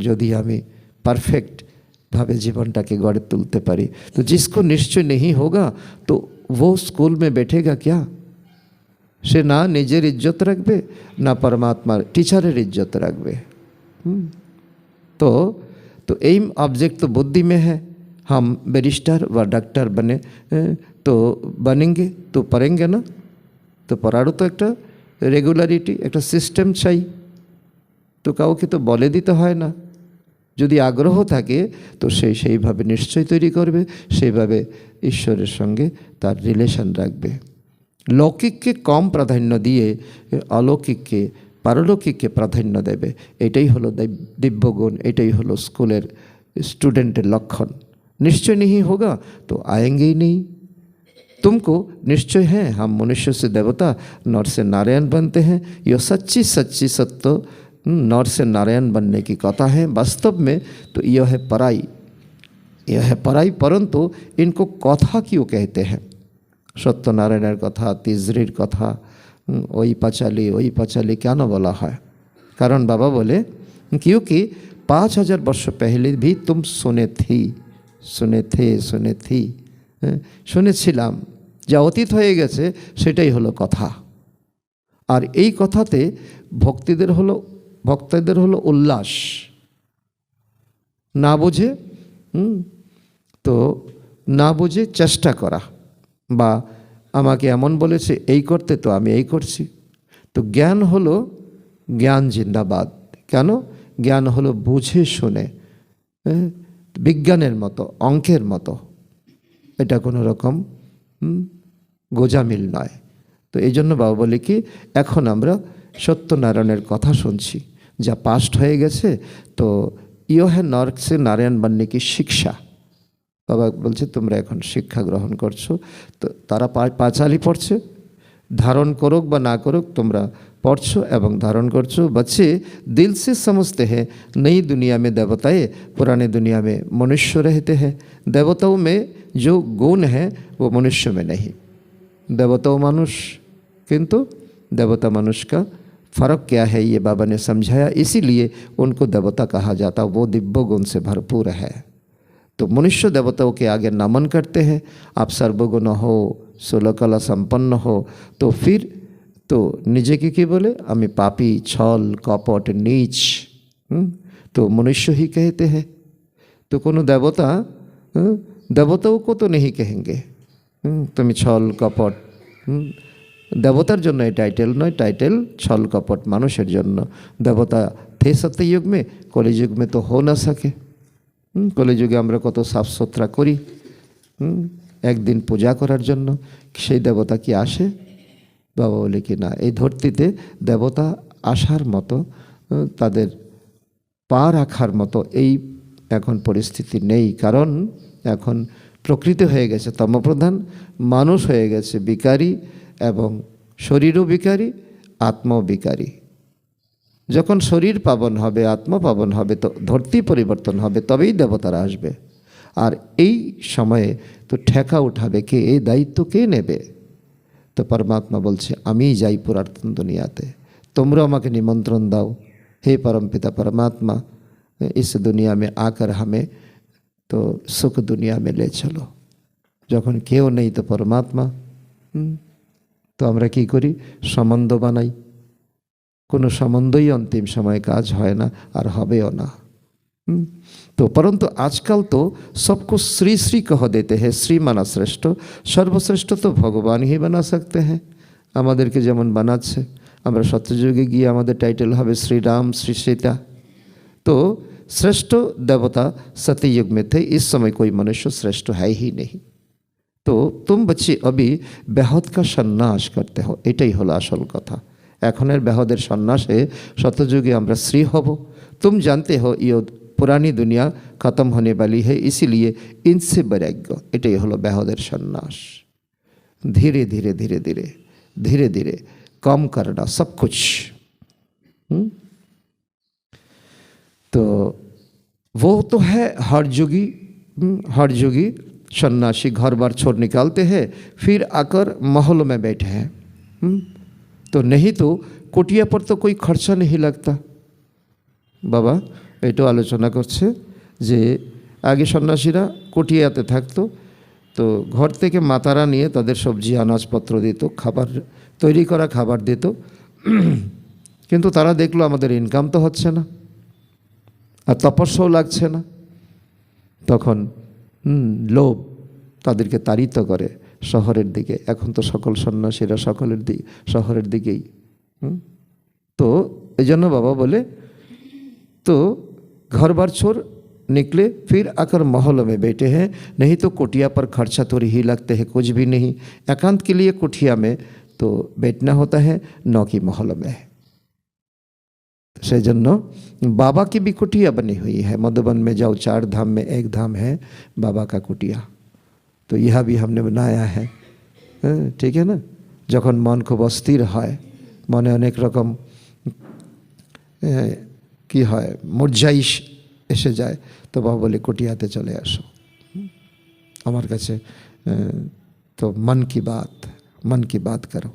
যদি আমি পারফেক্ট भावे जीवन टाके गढ़ तुलते पारी। तो जिसको निश्चय नहीं होगा तो वो स्कूल में बैठेगा क्या? से ना निजेर इज्जत रखबे ना परमात्मार टीचारेर इज्जत रखबे। तो तो एम ऑब्जेक्ट तो बुद्धि में है, हम बैरिस्टर व डॉक्टर बने तो बनेंगे तो पढ़ेंगे ना, तो पढ़ारो तो एक रेगुलारिटी एक सिस्टेम चाहिए, तो কাউকে তো বলে দিতে হয় না। যদি আগ্রহ থাকে তো সেইভাবে নিশ্চয় তৈরি করবে, সেইভাবে ঈশ্বরের সঙ্গে তার রিলেশন রাখবে। লৌকিককে কম প্রাধান্য দিয়ে অলৌকিককে পারলৌকিককে প্রাধান্য দেবে, এটাই হলো দিব্যগুণ, এটাই হলো স্কুলের স্টুডেंटेর लक्षण। निश्चय नहीं होगा तो आएंगे ही नहीं। तुमको निश्चय है हम मनुष्य से देवता नर से नारायण बनते हैं, यह सच्ची सच्ची सत्य नर से नारायण बनने की कथा है। वास्तव में तो यह है पराई, यह है पराई, परंतु इनको कथा क्यों कहते हैं? सत्यनारायणের কথা, তিজরির কথা, ওই পাঁচালী কেন বলা হয়? কারণ বাবা বলে क्योंकि 5000 वर्ष पहले भी तुम सुने थी, শুনেছিলাম, যা অতীত হয়ে গেছে সেটাই হলো কথা। আর এই কথাতে ভক্তদের হলো উল্লাস, না বুঝে তো না বুঝে চেষ্টা করা, বা আমাকে এমন বলেছে এই করতে তো আমি এই করছি। তো জ্ঞান হলো জ্ঞান জিন্দাবাদ। কেন? জ্ঞান হলো বুঝে শুনে, বিজ্ঞানের মতো, অঙ্কের মতো, এটা কোনো রকম গোজামিল নয়। তো এই জন্য বাবা বলে কি এখন আমরা সত্যনারায়ণের কথা শুনছি, যা পাস্ট হয়ে গেছে, তো ইয় হ্যাঁ নরক সে নারায়ণ बनने की শিক্ষা। বাবা বলছে তোমরা এখন শিক্ষা গ্রহণ করছো। তো তারা পাঁচালি পড়ছে, ধারণ করুক বা না করুক তোমরা पढ़ो एवं धारण करछो। बच्चे दिल से समझते हैं नई दुनिया में देवताएं, पुराने दुनिया में मनुष्य रहते हैं। देवताओं में जो गुण है वो मनुष्य में नहीं। देवताओं मनुष्य, किंतु देवता मनुष्य का फ़र्क क्या है ये बाबा ने समझाया, इसीलिए उनको देवता कहा जाता, वो दिव्य गुण से भरपूर है। तो मनुष्य देवताओं के आगे नमन करते हैं। आप सर्वगुण हो, 16 कला संपन्न हो, तो फिर तो निजे की बोले आमी पापी, छल, कपट, नीच, तो मनुष्य ही कहते हैं। तो कोनो देवता देवताओं को तो नहीं कहेंगे तुम छल कपट, देवतार जन्य ये टाइटेल नय, टाइटेल छल कपट मानुषेर जन्य। देवता थे सत्ययुग में, कलियुग में तो हो ना सके। कलियुगे आमरा कत साफ सुथरा करी, एक दिन पूजा करार जन्य, सेई देवता कि आसे? बाबा बोले कि ना, এই ধরতিতে দেবতা আসার মতো, তাদের পা রাখার মতো এই এখন পরিস্থিতি নেই। কারণ এখন প্রকৃতি হয়ে গেছে তমপ্রধান, মানুষ হয়ে গেছে বিকারী, এবং শরীরও বিকারী, আত্মাও বিকারী। যখন শরীর পাবন হবে, আত্মা পাবন হবে, তো ধরতি পরিবর্তন হবে, তবেই দেবতারা আসবে। আর এই সময়ে তো ঠেকা উঠাবে কে? এই দায়িত্ব কে নেবে? तो परमात्मा बोलছে আমি যাই পুরাতন দুনিয়াতে, তোমরা আমাকে निमंत्रण दाओ। हे परमपिता परमात्मा, इस दुनिया में आकर हमें तो सुख दुनिया में ले चलो। যখন কেউ নেই তো परमात्मा, তো আমরা কি করি? সম্বন্ধ বানাই। কোনো সম্বন্ধই অন্তিম সময়ে কাজ হয় না, আর হবেও না। तो परंतु आजकल तो सबको श्री श्री कह देते हैं। श्री माना श्रेष्ठ, सर्वश्रेष्ठ तो भगवान ही बना सकते हैं। আমাদেরকে যেমন বানাচ্ছে, আমরা সত্যযুগে গিয়ে আমাদের টাইটেল হবে श्री राम श्री सीता। तो श्रेष्ठ देवता सत्ययुग में थे, इस समय कोई मनुष्य श्रेष्ठ है ही नहीं। तो तुम बच्चे अभी ব্যাহত का सन्यास करते हो, এটাই হলো আসল কথা। এখনের ব্যাহদের সন্ন্যাসে সত্যযুগে আমরা শ্রী হব। तुम जानते हो ये पुरानी दुनिया ख़त्म होने वाली है, इसीलिए इनसे वैराग्य, एटाई हलो ব্যাহদের सन्यास। धीरे धीरे धीरे धीरे धीरे धीरे कम करना सब कुछ। तो वो तो है हर जोगी सन्यासी घर बार छोड़ निकालते हैं, फिर आकर महलों में बैठे हैं। तो नहीं तो कुटिया पर तो कोई खर्चा नहीं लगता। बाबा एटाও आलोचना करছে যে आगे सन्यासीरा कुटियाते থাকতো, तो घर থেকে মাতারা নিয়ে তাদের সবজি আনাজপত্র দিত, খাবার তৈরি করা খাবার দিত। কিন্তু তারা দেখলো আমাদের ইনকাম তো হচ্ছে না, আর তপস্যাও লাগছে না, তখন লোভ তাদেরকে তাড়িত করে শহরের দিকে। এখন তো সকল সন্ন্যাসীরা শহরের দিকেই। তো এই জন্য বাবা বলে, तो घर बार छोड़ निकले, फिर आकर महलों में बैठे हैं, नहीं तो कुटिया पर खर्चा थोड़ी ही लगते हैं, कुछ भी नहीं। एकांत के लिए कुटिया में तो बैठना होता है, न कि महलों में। से जन्नो बाबा की भी कुटिया बनी हुई है। मधुबन में जाओ, 4 धाम में एक धाम है बाबा का कुटिया, तो यह भी हमने बनाया है। ठीक है ना। যখন मन खूब अस्थिर है, मने अनेक रकम কি হয় মূর্ছাইশ এসে যায়, তো বাবা বলে কুটিয়াতে চলে আসো আমার কাছে, तो मन की बात करो।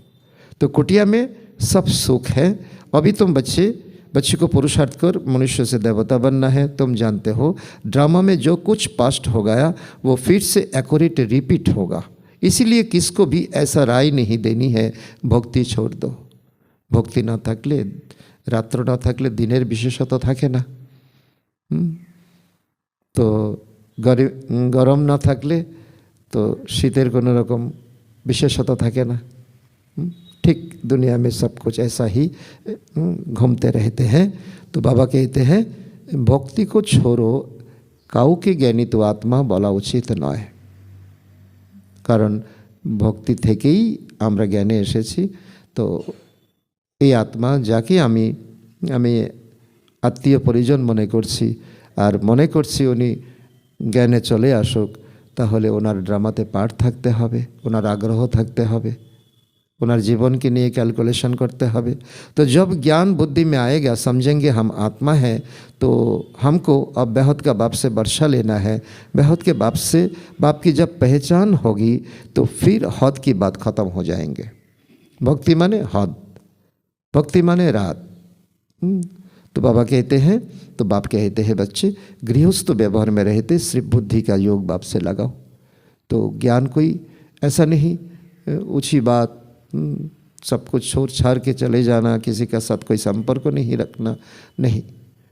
तो कुटिया में सब सुख है। अभी तुम बच्चे को पुरुषार्थ कर मनुष्य से देवता बनना है। तुम जानते हो ड्रामा में जो कुछ पास्ट हो गया वो फिर से एक्यूरेट रिपीट होगा, इसीलिए किसको भी ऐसा राय नहीं देनी है भक्ति छोड़ दो। भक्ति ना থাকলে, রাত্র না থাকলে দিনের বিশেষতা থাকে না। তো গরম না থাকলে তো শীতের কোনো রকম বিশেষতা থাকে না। ठीक दुनिया में सब कुछ ऐसा ही घूमते रहते हैं। तो बाबा कहते हैं भक्ति को छोड़ो, কাউকে জ্ঞানী তো আত্মা বলা উচিত নয়, কারণ ভক্তি থেকেই আমরা জ্ঞানে এসেছি। তো এই আত্মা যাকে আমি আত্মীয় পরিজন মনে করছি আর মনে করছি উনি জ্ঞানে চলে আসুক, তাহলে ওনার ড্রামাতে পার্ট থাকতে হবে, ওনার আগ্রহ থাকতে হবে, ওনার জীবনকে নিয়ে ক্যালকুলেশন करते হবে। तो जब ज्ञान बुद्धि में आएगा, समझेंगे हम आत्मा है, तो हमको अब बेहद का बाप से वर्षा लेना है। बेहद के बाप की जब पहचान होगी तो फिर हद की बात ख़त्म हो जाएंगे। भक्ति माने हद, भक्ति माने रात। तो बाबा कहते हैं, तो बाप कहते हैं बच्चे गृहस्थ व्यवहार में रहते सिर्फ बुद्धि का योग बाप से लगाओ। तो ज्ञान कोई ऐसा नहीं ऊँची बात, सब कुछ छोड़ छाड़ के चले जाना, किसी का साथ कोई संपर्क नहीं रखना, नहीं।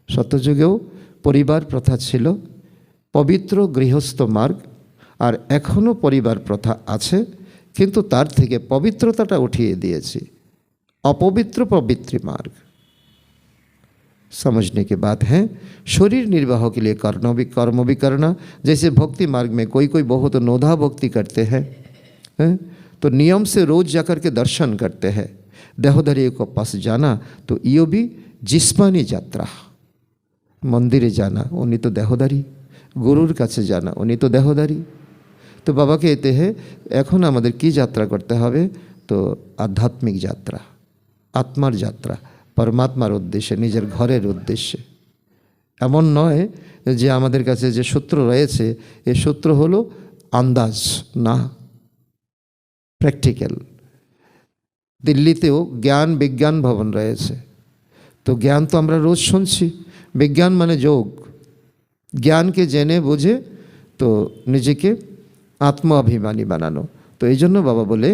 सत्यजुगेও परिवार प्रथा छिलो, पवित्र गृहस्थ मार्ग, और एखोनो परिवार प्रथा आछे, किन्तु तार थेके पवित्रताटा उठिए दिएछि, अपवित्र पवित्र मार्ग। समझने के बात है। शरीर निर्वाह के लिए कर्म भी करना, जैसे भक्ति मार्ग में कोई बहुत नोधा भक्ति करते हैं, तो नियम से रोज जाकर के दर्शन करते हैं। देहोधारी को पास जाना तो यो भी जिस्मानी यात्रा। मंदिरे जाना उन्हीं तो देहोधारी, गुरुर काছে जाना उन्हीं तो देहोधारी। तो बाबा कहते हैं এখন আমাদের কি যাত্রা করতে হবে, तो आध्यात्मिक यात्रा, आत्मार यात्रा, परमात्मार उद्देश्य, निजेर घरेर उद्देश्य। एमन नय जे आमादेर काছে যে সূত্র রয়েছে এই সূত্র হলো আন্দাজ না, प्रैक्टिकल। दिल्लीतेও ज्ञान विज्ञान भवन रयेছে, तो ज्ञान तो आमरा रोज शुनছি। विज्ञान माने योग, ज्ञान के जेने बुझे तो निजेके आत्म अभिमानी बनानो। तो এই জন্য बाबा बोले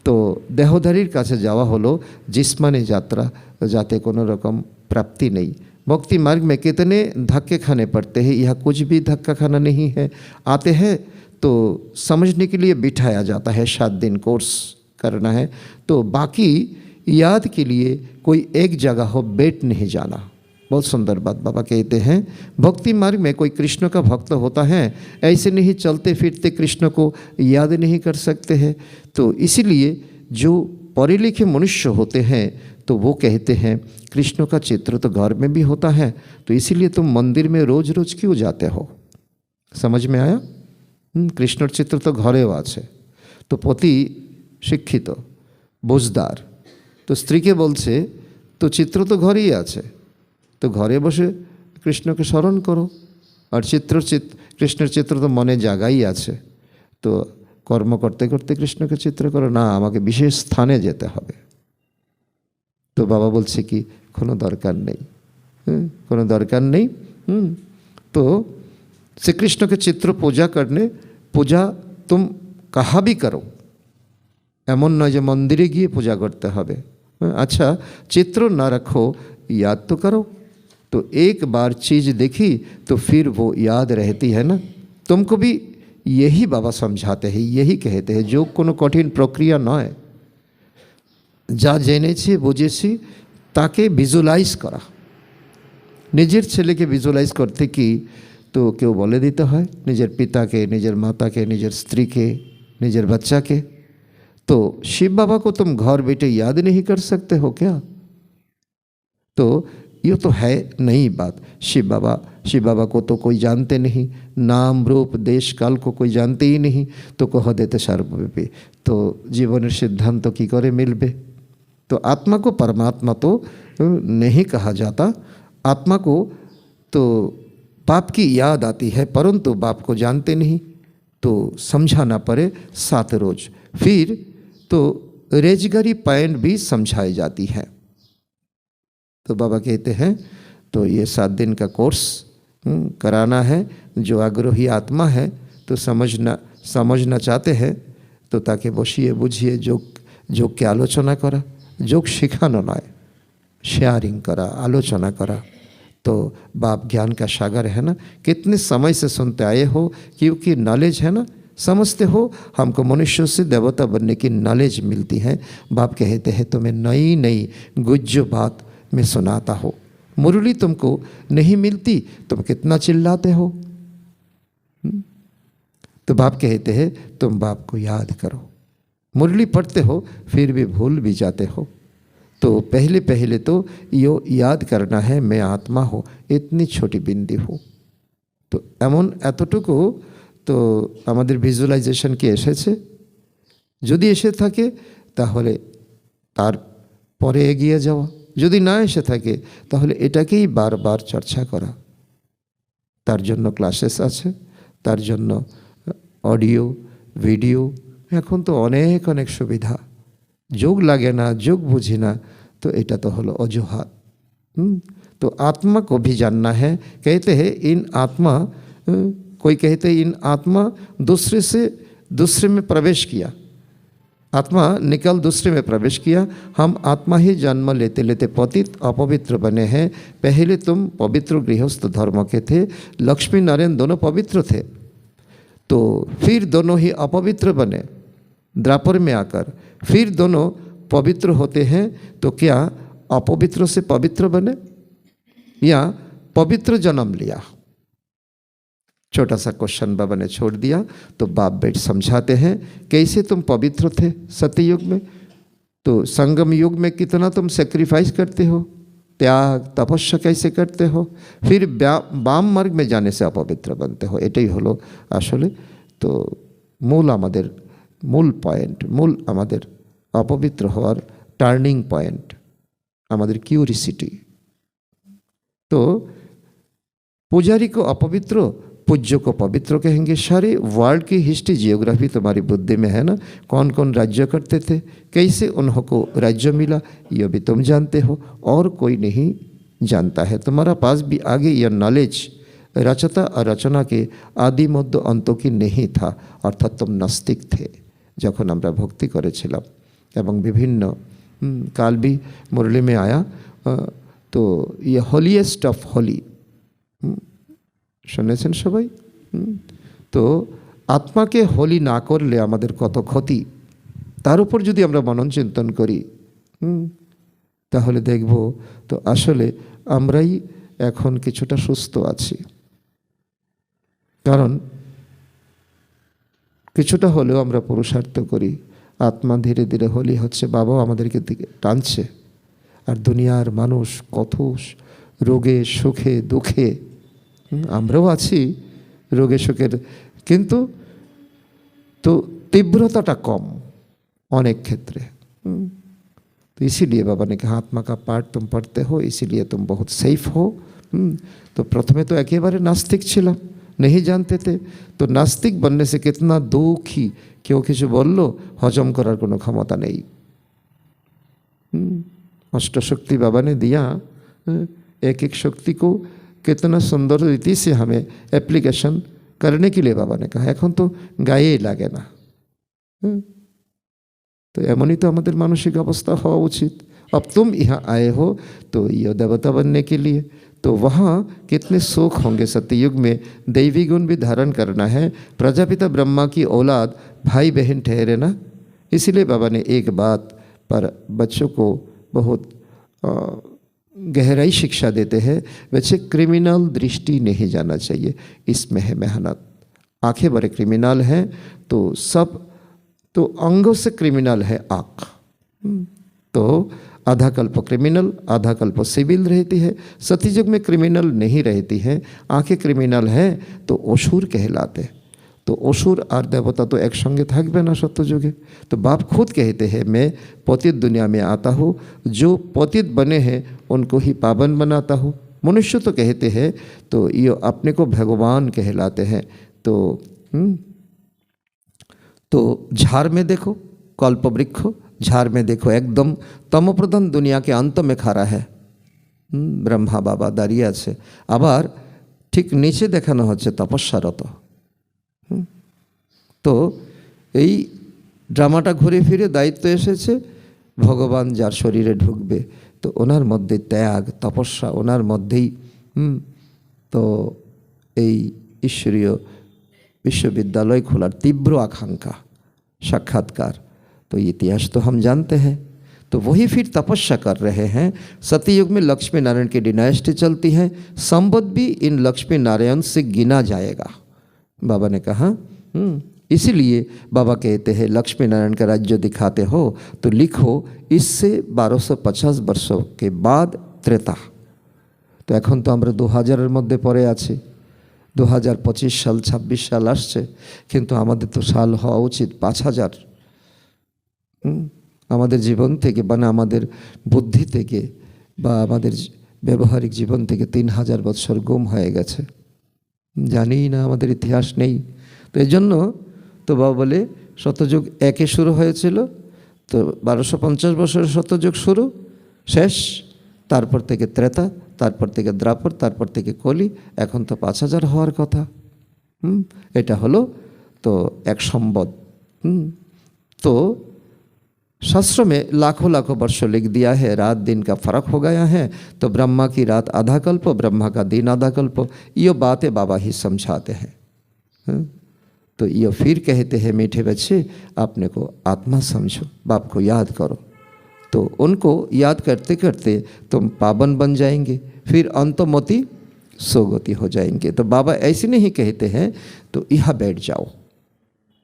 तो देहधारीर काছে जावा हलो जिस्मानी यात्रा, जाते कोनो रकम प्राप्ति नहीं। भक्ति मार्ग में कितने धक्के खाने पड़ते हैं, यह कुछ भी धक्का खाना नहीं है। आते हैं तो समझने के लिए बिठाया जाता है, 7 दिन कोर्स करना है, तो बाकी याद के लिए कोई एक जगह हो बैठ नहीं जाना। बहुत सुंदर बात बाबा कहते हैं। भक्ति मार्ग में कोई कृष्ण का भक्त होता है, ऐसे नहीं चलते फिरते कृष्ण को याद नहीं कर सकते हैं। तो इसीलिए जो पढ़े लिखे मनुष्य होते हैं तो वो कहते हैं कृष्ण का चित्र तो घर में भी होता है, तो इसीलिए तुम मंदिर में रोज रोज क्यों जाते हो। समझ में आया। कृष्णर चित्र तो घरेও আছে। तो पति शिक्षित बुझदार, तो स्त्री के बोलছে तो चित्र तो घरेই আছে, तो घरे बसे कृष्ण के स्मरण करो, और कृष्णर चित्र तो मने জায়গায় আছে, तो कर्म करते करते कृष्ण के चित्र करो ना, আমাকে विशेष स्थाने যেতে হবে। तो बाबा बोलছে कि কোনো দরকার নেই, কোনো দরকার নেই। तो श्री कृष्ण के चित्र पूजा करने, पूजा तुम कहाँ भी करो, एमन नय जे मंदिरे गिये पूजा करते हबे। अच्छा चित्र ना रखो, याद तो करो। तो तो एक बार चीज़ देखी तो फिर वो याद रहती है ना। तुमको भी यही बाबा समझाते हैं, यही कहते हैं, जो कोनो कठिन प्रक्रिया नয়, যা জেনেছি বুঝেছি তাকে ভিজুয়ালাইজ করা। নিজের ছেলেকে ভিজুয়ালাইজ করতে কি তো কেউ বলে দিতে হয়, নিজের পিতাকে, নিজের মাতাকে, নিজের স্ত্রীকে, নিজের बच्चाके। तो शिव बाबा को तुम घर बैठे याद नहीं कर सकते हो क्या? तो ये तो है नई बात। शिव बाबा को तो कोई जानते नहीं, नाम रूप देश काल को कोई जानते ही नहीं, तो कह देते सर्वव्यापी, तो जीवन सिद्धांत तो की करे मिलबे। तो आत्मा को परमात्मा तो नहीं कहा जाता, आत्मा को तो बाप की याद आती है, परंतु बाप को जानते नहीं, तो समझाना पड़े 7 रोज। फिर तो रेजगारी पॉइंट भी समझाई जाती है। तो बाबा कहते हैं तो ये 7 दिन का कोर्स कराना है। जो आग्रही आत्मा है तो समझना चाहते हैं तो ताके बसिए बुझिए যোগ के आलोचना करा, যোগ শেখানো নয়, शेयरिंग करा, आलोचना करा। तो बाप ज्ञान का सागर है ना, कितने समय से सुनते आए हो, क्योंकि नॉलेज है ना, समझते हो हमको मनुष्य से देवता बनने की नॉलेज मिलती है। बाप कहते हैं तुम्हें नई नई गुज्ज बात मैं सुनाता हो, मुरली तुमको नहीं मिलती, तुम कितना चिल्लाते हो। तो बाप कहते हैं तुम बाप को याद करो, मुरली पढ़ते हो फिर भी भूल भी जाते हो। तो पहले तो यो याद करना है मैं आत्मा हो, इतनी छोटी बिंदी हो। तो एमन एतटुकु तो आमादेर ভিজুয়ালাইজেশন কি এসেছে? যদি এসে থাকে তাহলে তার পরে এগিয়ে যাওয়া, যদি না এসে থাকে তাহলে এটাকেই বারবার চর্চা করা। তার জন্য ক্লাসেস আছে, তার জন্য অডিও ভিডিও, এখন তো অনেক অনেক সুবিধা। যোগ লাগে না, যোগ বুঝি না, तो এটা তো হলো অজুহাত। तो आत्मा को भी जानना है। कहते हैं इन आत्मा, कोई कहते हैं इन आत्मा दूसरे में प्रवेश किया, आत्मा निकल दूसरे में प्रवेश किया। हम आत्मा ही जन्म लेते लेते पतित अपवित्र बने हैं। पहले तुम पवित्र गृहस्थ धर्म के थे, लक्ष्मी नारायण दोनों पवित्र थे, तो फिर दोनों ही अपवित्र बने द्वापर में आकर, फिर दोनों पवित्र होते हैं। तो क्या अपवित्र से पवित्र बने या पवित्र जन्म लिया? छोटा सा क्वेश्चन बाबा ने छोड़ दिया। तो बाप बेट समझाते हैं कैसे तुम पवित्र थे सत्ययुग में, तो संगम युग में कितना तुम सेक्रीफाइस करते हो, त्याग तपस्या कैसे करते हो, फिर बाम मार्ग में जाने से अपवित्र बनते हो। एटाई हलो आसले तो मूल आमादेर मूल पॉइंट, मूल आमादेर अपवित्र होवार टार्निंग पॉइंट, आमादेर क्यूरिसिटी। तो पुजारी को अपवित्र, पूज्य को पवित्र कहेंगे। सारे वर्ल्ड की हिस्ट्री जियोग्राफी तुम्हारी बुद्धि में है ना, कौन कौन राज्य करते थे, कैसे उनको राज्य मिला, यह भी तुम जानते हो, और कोई नहीं जानता है। तुम्हारा पास भी आगे यह नॉलेज रचता और रचना के आदि मध्य अंत की नहीं था, अर्थात तुम नास्तिक थे जखन आमरा भक्ति करेছিলাম। एवं विभिन्न काल भी मुरली में आया। तो ये होलिएस्ट ऑफ होली শুনেছেন সবাই। তো আত্মাকে হোলি না করলে আমাদের কত ক্ষতি, তার উপর যদি আমরা মনন চিন্তন করি তাহলে দেখব তো আসলে আমরাই এখন কিছুটা সুস্থ আছি। কারণ কিছুটা হলেও আমরা পুরুষার্থ করি, আত্মা ধীরে ধীরে হোলি হচ্ছে, বাবাও আমাদেরকে দিকে টানছে। আর দুনিয়ার মানুষ কত রোগে সুখে দুঃখে, আমরাও আছি রোগে সুখের, কিন্তু তো तीव्रता कम अनेक क्षेत्रे। तो इसीलिए बाबा ने कहा आत्मा का पाठ तुम पढ़ते हो, इसीलिए तुम बहुत सेफ हो। तो प्रथमे तो एकेबारे नास्तिक छिलाम, नहीं जानते थे। तो नास्तिक बनने से कितना दुखी, क्यों किछु बोललो हजम करार कोनो क्षमता नहीं। अष्टशक्ति बाबा ने दिया, एक एक शक्ति को कितना सुंदर रीति से हमें एप्लीकेशन करने के लिए बाबा ने कहा। এখন तो গায়ে লাগে না। তো এমনই তো আমাদের মানসিক অবস্থা হওয়া উচিত। अब तुम यहाँ आए हो तो ये देवता बनने के लिए, तो वहाँ कितने सुख होंगे। सत्ययुग में दैवी गुण भी धारण करना है। प्रजापिता ब्रह्मा की औलाद भाई बहन ठहरे ना, इसीलिए बाबा ने एक बात पर बच्चों को बहुत गहराई शिक्षा देते हैं, बच्चे क्रिमिनल दृष्टि नहीं जाना चाहिए, इसमें है मेहनत। आंखें बड़े क्रिमिनल हैं तो सब तो अंगों से क्रिमिनल है आँख, तो आधा कल्प क्रिमिनल आधा कल्प सिविल रहती है। सतयुग में क्रिमिनल नहीं रहती है, आंखें क्रिमिनल हैं तो असुर कहलाते। तो असुर और देवता तो एक संगे থাকবে ना सत्ययुगे। तो बाप खुद कहते हैं मैं पतित दुनिया में आता हूँ, जो पतित बने हैं उनको ही पावन बनाता हूँ। मनुष्य तो कहते हैं तो ये अपने को भगवान कहलाते हैं। तो झाड़ में देखो कल्प वृक्ष, झाड़ में देखो एकदम तमप्रधान दुनिया के अंत में खड़ा है ब्रह्मा बाबा दाঁড়িয়ে আছে, আবার ঠিক নিচে দেখানো হচ্ছে তপস্যারত। তো এই ড্রামাটা ঘুরে ফিরে দায়িত্ব এসেছে ভগবান যার শরীরে ঢুকবে, তো ওনার মধ্যে ত্যাগ তপস্যা ওনার মধ্যেই। তো এই ঈশ্বরীয় विश्वविद्यालय खोलार तीव्र आकांक्षा साक्षात्कार, तो इतिहास तो हम जानते हैं। तो वही फिर तपस्या कर रहे हैं। सतयुग में लक्ष्मी नारायण की डिनाइस्टी चलती है, संबद्ध भी इन लक्ष्मी नारायण से गिना जाएगा, बाबा ने कहा। इसीलिए बाबा कहते हैं लक्ष्मी नारायण का राज्य दिखाते हो तो लिखो इससे 1250 वर्षों के बाद त्रेता। तो এখন তো আমরা 2000-এর মধ্যে পড়ে আছি, 2025 সাল 26 সাল আসছে, কিন্তু আমাদের তো সাল হওয়া উচিত 5000। আমাদের জীবন থেকে মানে আমাদের বুদ্ধি থেকে বা আমাদের ব্যবহারিক জীবন থেকে 3000 বছর গুম হয়ে গেছে, জানি না, আমাদের ইতিহাস নেই। তো এই জন্য তো বাবা বলে সত্যযুগ একে শুরু হয়েছিল, তো 1250 বছরের সত্যযুগ শুরু শেষ, তারপর থেকে ত্রেতা, তারপর থেকে দ্রাপর, তারপর থেকে কলি, এখন তো 5000 হওয়ার কথা। এটা হলো তো এক সম্বদ। तो शास्त्र में लाखों लाखों वर्षों लिख दिया है, रात दिन का फर्क हो गया है। तो ब्रह्मा की रात आधा कल्प, ब्रह्मा का दिन आधा कल्प, ये बातें बाबा ही समझाते हैं। तो ये फिर कहते हैं मीठे बच्चे अपने को आत्मा समझो, बाप को याद करो। तो उनको याद करते करते तुम पावन बन जाएंगे, फिर अंतमति सोगति हो जाएंगे। तो बाबा ऐसे नहीं कहते हैं तो यहाँ बैठ जाओ,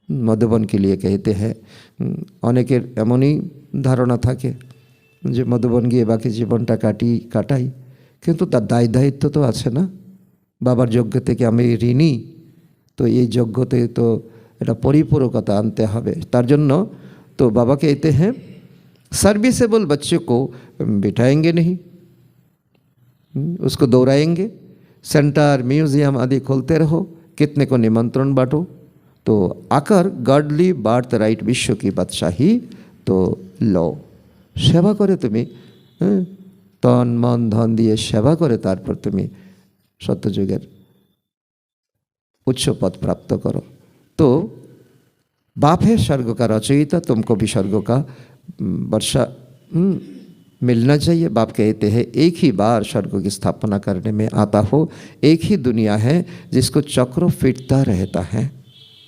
मधुबन के लिए कहते हैं। অনেকের এমনই ধারণা থাকে যে মধুবন গিয়ে বাকি জীবনটা কাটাই, কিন্তু তার দায় দায়িত্ব তো আছে না। বাবার যজ্ঞ থেকে আমি ঋণী, তো এই যজ্ঞতে তো এটা পরিপূরকতা আনতে হবে। তার জন্য তো বাবা कहते हैं सर्विसेबल बच्चे को बिठाएंगे नहीं, उसको दौड़ाएंगे, सेंटर म्यूजियम आदि खोलते रहो, कितने को निमंत्रण बांटो। तो आकर गॉडली बार्थ राइट विश्व की बादशाही तो लो, सेवा करे तुम्हें तन मन धन दिए सेवा करे, तारपर तुम्हें सत्ययुगेर उच्च पद प्राप्त करो। तो बाप है स्वर्ग का रचयिता, तुमको भी स्वर्ग का वर्षा मिलना चाहिए। बाप कहते हैं एक ही बार स्वर्ग की स्थापना करने में आता हो, एक ही दुनिया है जिसको चक्र फिरता रहता है।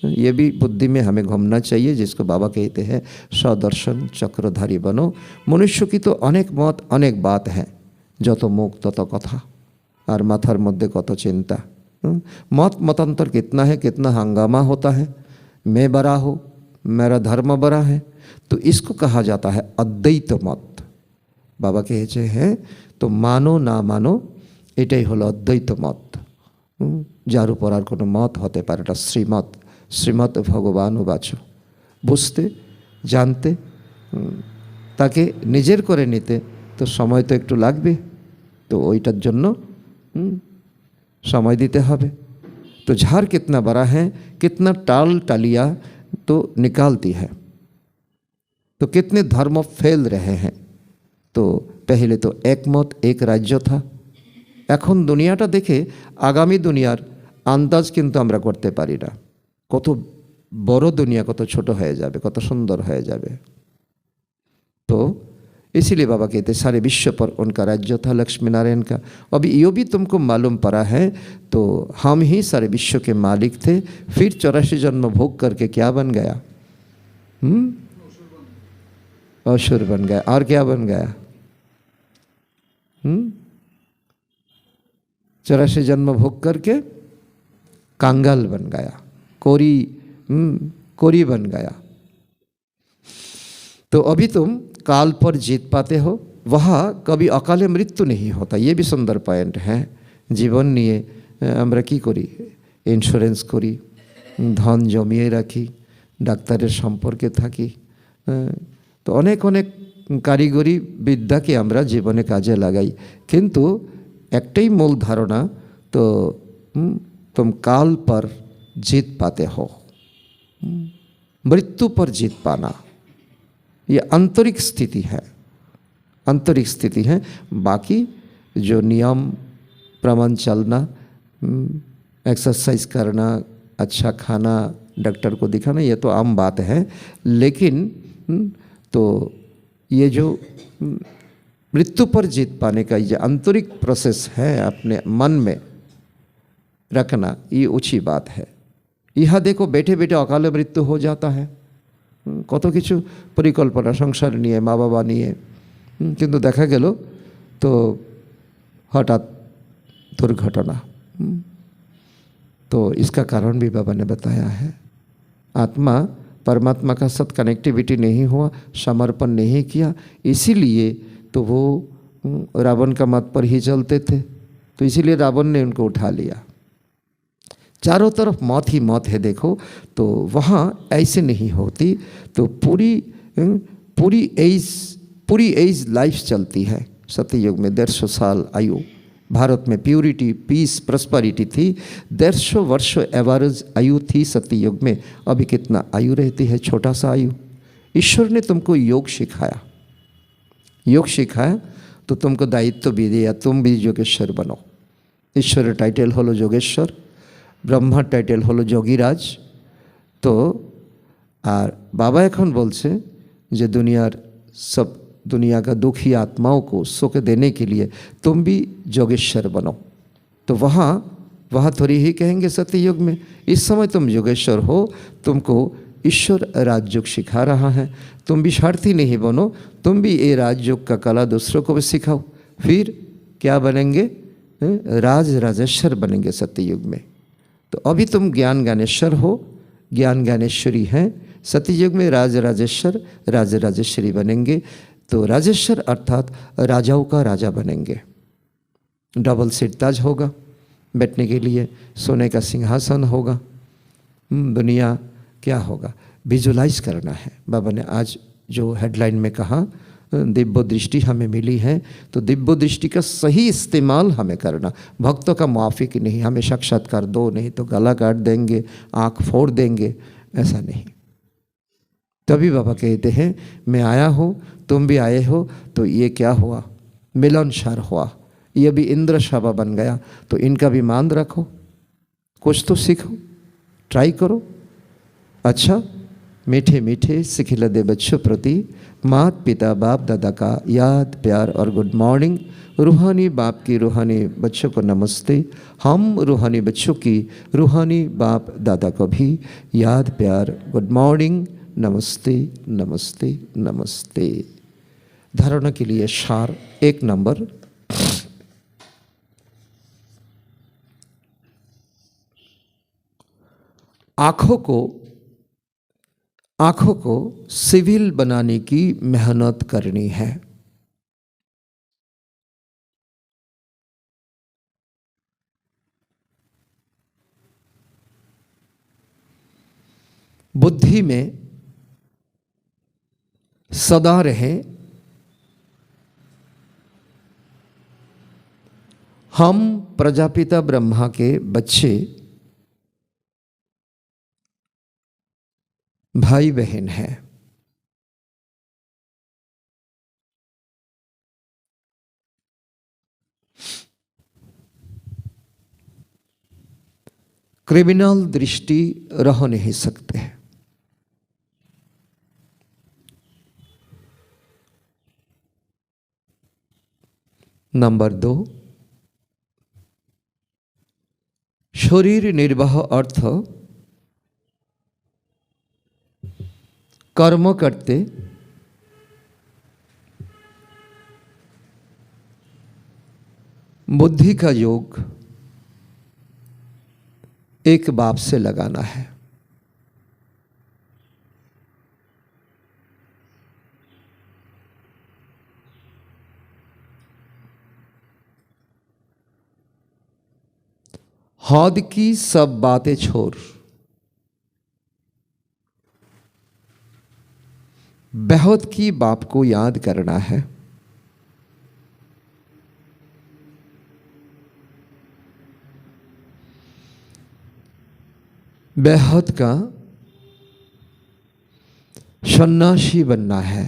ये भी बुद्धि में हमें घूमना चाहिए, जिसको बाबा कहते हैं सदर्शन चक्रधारी बनो। मनुष्य की तो अनेक मत अनेक बात है, যত মুখ তত কথা और माथार मध्य कत चिंता। मत मतांतर कितना है, कितना हंगामा होता है, मैं बड़ा हो, मेरा धर्म बड़ा है, तो इसको कहा जाता है अद्वैत मत। बाबा कहते हैं तो मानो ना मानो एटाई हलो अद्वैत मत, जार ऊपर आर कोनो मत होते पारे ना। श्रीमत श्रीमत भगवान बाचो, बुझते जानते ताके निजेर करे निते तो समय तो एकटू लागबे, तो ओइटार जन्य समय दीते हबे। तो झाड़ कितना बड़ा है, कितना टाल टालिया तो निकालती है, तो कितने धर्म फैल रहे हैं। तो पहले तो एक मत एक राज्य था, এখন দুনিয়াটা দেখে আগামী দুনিয়ার আন্দাজ কিন্তু আমরা করতে পারি না। কত বড় দুনিয়া কত ছোট হয়ে যাবে, কত সুন্দর হয়ে যাবে। তো इसीलिए बाबा कहते सारे विश्व पर उनका राज्य था लक्ष्मी नारायण का। अभी यो भी तुमको मालूम पड़ा है तो हम ही सारे विश्व के मालिक थे, फिर 84 जन्म भोग करके क्या बन गया? असुर बन गया। और क्या बन गया? 84 जन्म भोग करके कांगाल बन गया, कोरी बन गया। तो अभी तुम काल पर जीत पाते हो, वहाँ कभी अकाले मृत्यु नहीं होता। ये भी सुंदर पॉइंट है। जीवन निये আমরা কি করি? ইন্স্যুরেন্স করি, ধন জমিয়ে রাখি, ডাক্তারের সম্পর্কে থাকি, তো অনেক অনেক কারিগরি বিদ্যাকে আমরা জীবনে কাজে লাগাই, কিন্তু একটাই মূল ধারণা তো तुम काल पर जीत पाते हो। मृत्यु पर जीत पाना ये आंतरिक स्थिति है, आंतरिक स्थिति है। बाकी जो नियम प्रमाण चलना, एक्सरसाइज करना, अच्छा खाना, डॉक्टर को दिखाना, ये तो आम बात है। लेकिन तो ये जो मृत्यु पर जीत पाने का ये आंतरिक प्रोसेस है अपने मन में रखना, ये ऊँची बात है। यह देखो बैठे बैठे अकाले मृत्यु हो जाता है, কত কিছু পরিকল্পনা সংসার নিয়ে, মা বাবা নিয়ে, কিন্তু দেখা গেল তো हठात दुर्घटना। तो इसका कारण भी बाबा ने बताया है। आत्मा परमात्मा का साथ कनेक्टिविटी नहीं हुआ, समर्पण नहीं किया, इसीलिए तो वो रावण का मत पर ही चलते थे। तो इसीलिए रावण ने उनको उठा लिया। चारों तरफ मौत ही मौत है। देखो तो वहाँ ऐसे नहीं होती। तो पूरी एज लाइफ चलती है। सत्ययुग में 150 साल आयु, भारत में प्यूरिटी, पीस, प्रॉस्पेरिटी थी। 150 वर्ष एवरेज आयु थी सत्ययुग में। अभी कितना आयु रहती है? छोटा सा आयु। ईश्वर ने तुमको योग सिखाया, योग सिखाया तो तुमको दायित्व भी दिया, तुम भी योगेश्वर बनो। ईश्वर टाइटल हलो योगेश्वर, ब्रह्मा टाइटल हलो जोगीराज। तो और बाबा एखन बोलছে যে दुनियार सब दुनिया का दुखी आत्माओं को सुख देने के लिए तुम भी योगेश्वर बनो। तो वहाँ थोड़ी ही कहेंगे सत्ययुग में, इस समय तुम योगेश्वर हो, तुमको ईश्वर राजयोग सिखा रहा है। तुम भी स्वार्थी नहीं बनो, तुम भी ये राजयोग का कला दूसरों को भी सिखाओ। फिर क्या बनेंगे? राजेश्वर बनेंगे सत्ययुग में। तो अभी तुम ज्ञान ज्ञानेश्वर हो, ज्ञान ज्ञानेश्वरी हैं। सत्ययुग में राजेश्वर राजेश्वरी बनेंगे। तो राजेश्वर अर्थात राजाओं का राजा बनेंगे। डबल सीट ताज होगा, बैठने के लिए सोने का सिंहासन होगा। दुनिया क्या होगा विजुलाइज करना है। बाबा ने आज जो हेडलाइन में कहा दिव्य दृष्टि हमें मिली है, तो दिव्य दृष्टि का सही इस्तेमाल हमें करना। भक्तों का मुआफिक नहीं, हमें साक्षात्कार दो, नहीं तो गला काट देंगे, आँख फोड़ देंगे, ऐसा नहीं। तभी बाबा कहते हैं मैं आया हूँ, तुम भी आए हो, तो ये क्या हुआ? मिलनसार हुआ। ये भी इंद्र सभा बन गया। तो इनका भी मान रखो, कुछ तो सीखो, ट्राई करो। अच्छा, मीठे मीठे सिखिलदे बच्चों प्रति मात पिता बाप दादा का याद प्यार और गुड मॉर्निंग। रूहानी बाप की रूहानी बच्चों को नमस्ते। हम रूहानी बच्चों की रूहानी बाप दादा को भी याद प्यार गुड मॉर्निंग, नमस्ते नमस्ते नमस्ते। धारणा के लिए सार 1 नंबर, आँखों को सिविल बनाने की मेहनत करनी है। बुद्धि में सदा रहे हम प्रजापिता ब्रह्मा के बच्चे, भाई बहन हैं। क्रिमिनल दृष्टि रह नहीं सकते। नंबर 2, शरीर निर्वाह अर्थ कर्म करते बुद्धि का योग एक बाप से लगाना है। हौद की सब बातें छोड़ बहुत की बाप को याद करना है। बेहद का सन्यासी बनना है।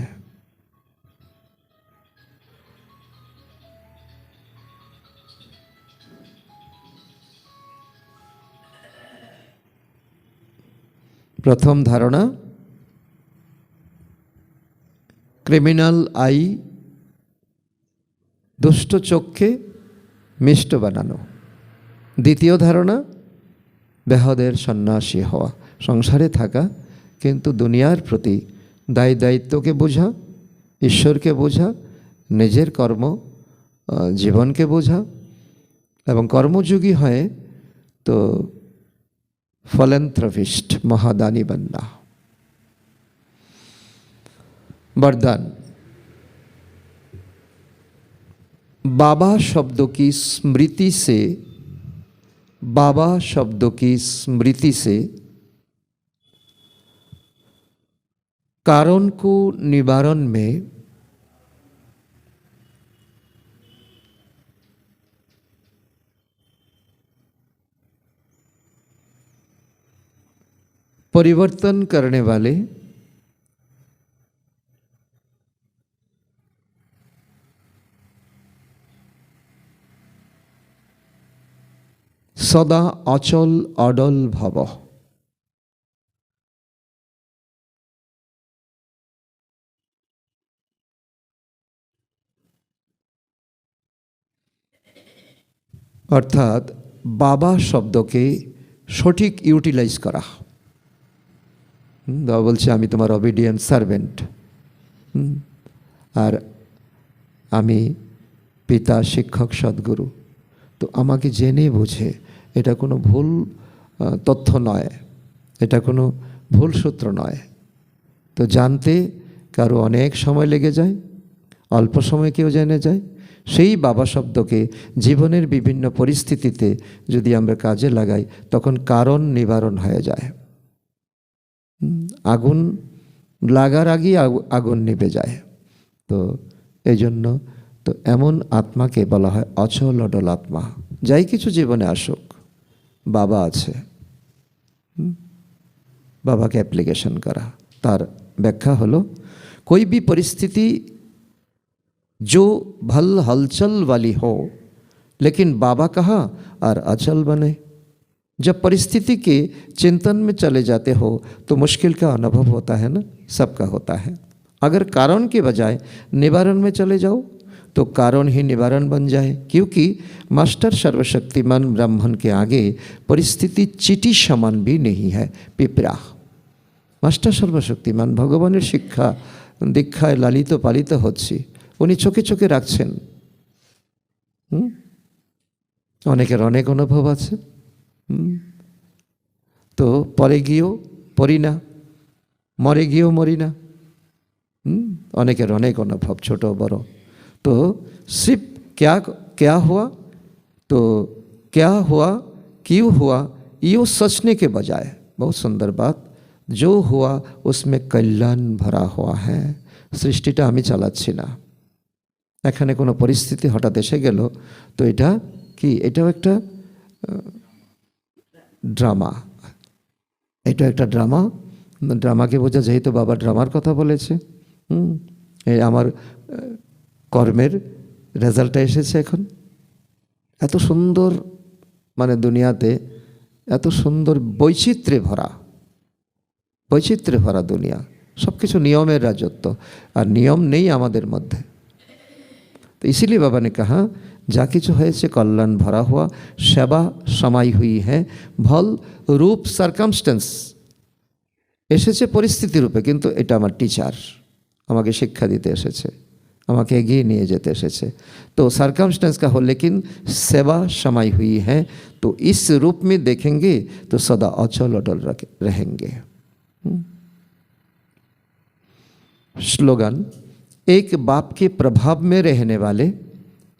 प्रथम धारणा, क्रिमिनल आई दुष्ट चोखके मिष्ट बनानो। द्वितीय धारणा, बेहदेर सन्यासी हवा, संसारे थाका किन्तु दुनियार प्रति दायी दायित्व के बोझा, ईश्वर के बोझा, निजेर कर्म जीवन के बोझा एवं कर्मयोगी है तो फिलैंथ्रोपिस्ट महादानी बनना। वरदान, बाबा शब्द की स्मृति से, बाबा शब्द की स्मृति से कारण को निवारण में परिवर्तन करने वाले सदा अचल अडल भव। अर्थात बाबा शब्द के सठिक यूटिलाइज करा। बाबा बोलছে আমি তোমার অবিডিয়েন্ট সার্ভেন্ট, আর আমি পিতা শিক্ষক সদ্গুরু, তো আমাকে জেনে বুঝে, এটা কোনো ভুল তথ্য নয়, এটা কোনো ভুল সূত্র নয়। তো জানতে কারো অনেক সময় লেগে যায়, অল্প সময় কেউ জেনে যায়। সেই বাবা শব্দকে জীবনের বিভিন্ন পরিস্থিতিতে যদি আমরা কাজে লাগাই তখন কারণ নিবারণ হয়ে যায়। আগুন লাগার আগেই আগুন নিভে যায়। তো এই জন্য তো এমন আত্মাকে বলা হয় অচল অডল আত্মা। যাই কিছু জীবনে আসুক, বাবা আছে, বাবাকে অ্যাপ্লিকেশন করা। তার ব্যাখ্যা হলো, कोई भी परिस्थिति जो भल हलचल वाली हो लेकिन बाबा कहा और अचल बने। जब परिस्थिति के चिंतन में चले जाते हो तो मुश्किल का अनुभव होता है ना, सबका होता है। अगर कारण के बजाय निवारण में चले जाओ तो कारण ही निवारण बन जाए, क्योंकि मास्टर सर्वशक्तिमान ब्राह्मण के आगे परिस्थिति चीटी समान भी नहीं है, पिपरा। मास्टर सर्वशक्तिमान भगवाনের शिक्षा दीक्षाয় लालित पालित হচ্ছি, উনি চোখে চোখে রাখছেন। অনেকের অনেক অনুভব আছে, তো পরে গিয়েও পড়ি না, মরে গিয়েও মরি না। অনেকের অনেক অনুভব, ছোট বড়। तो सिर्फ क्या क्या हुआ, तो क्या हुआ, क्यों हुआ, यूँ सोचने के बजाय, बहुत सुंदर बात, जो हुआ उसमें कल्याण भरा हुआ है। सृष्टिटा आमी चालाচ্ছি না, এখানে কোনো পরিস্থিতি হঠাৎ এসে গেল, তো এটা কি, এটাও একটা ড্রামা, এটা একটা ড্রামা। ড্রামাকে বোঝা, যেহেতু বাবা ড্রামার কথা বলেছে, এই আমার কর্মের রেজাল্টটা এসেছে এখন। এত সুন্দর, মানে দুনিয়াতে এত সুন্দর বৈচিত্র্যে ভরা দুনিয়া, সব কিছু নিয়মের রাজত্ব, আর নিয়ম নেই আমাদের মধ্যে। तो इसीलिए बाबा ने कहा যা কিছু হয়েছে কল্যাণ ভরা হওয়া সেবা সময় হুই হ্যাঁ ভল রূপ সার্কামস্টেন্স এসেছে পরিস্থিতি রূপে, কিন্তু এটা আমার টিচার, আমাকে শিক্ষা দিতে এসেছে, আমাকে এগিয়ে নিয়ে যেতে এসেছে। तो सर्कमस्टेंस का हो लेकिन सेवा समय हुई है, तो इस रूप में देखेंगे तो सदा अचल अटल रहेंगे। स्लोगन, एक बाप के प्रभाव में रहने वाले,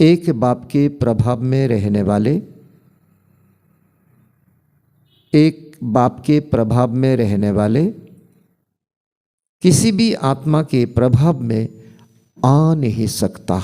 एक बाप के प्रभाव में रहने वाले, एक बाप के प्रभाव में रहने वाले किसी भी आत्मा के प्रभाव में आ नहीं सकता।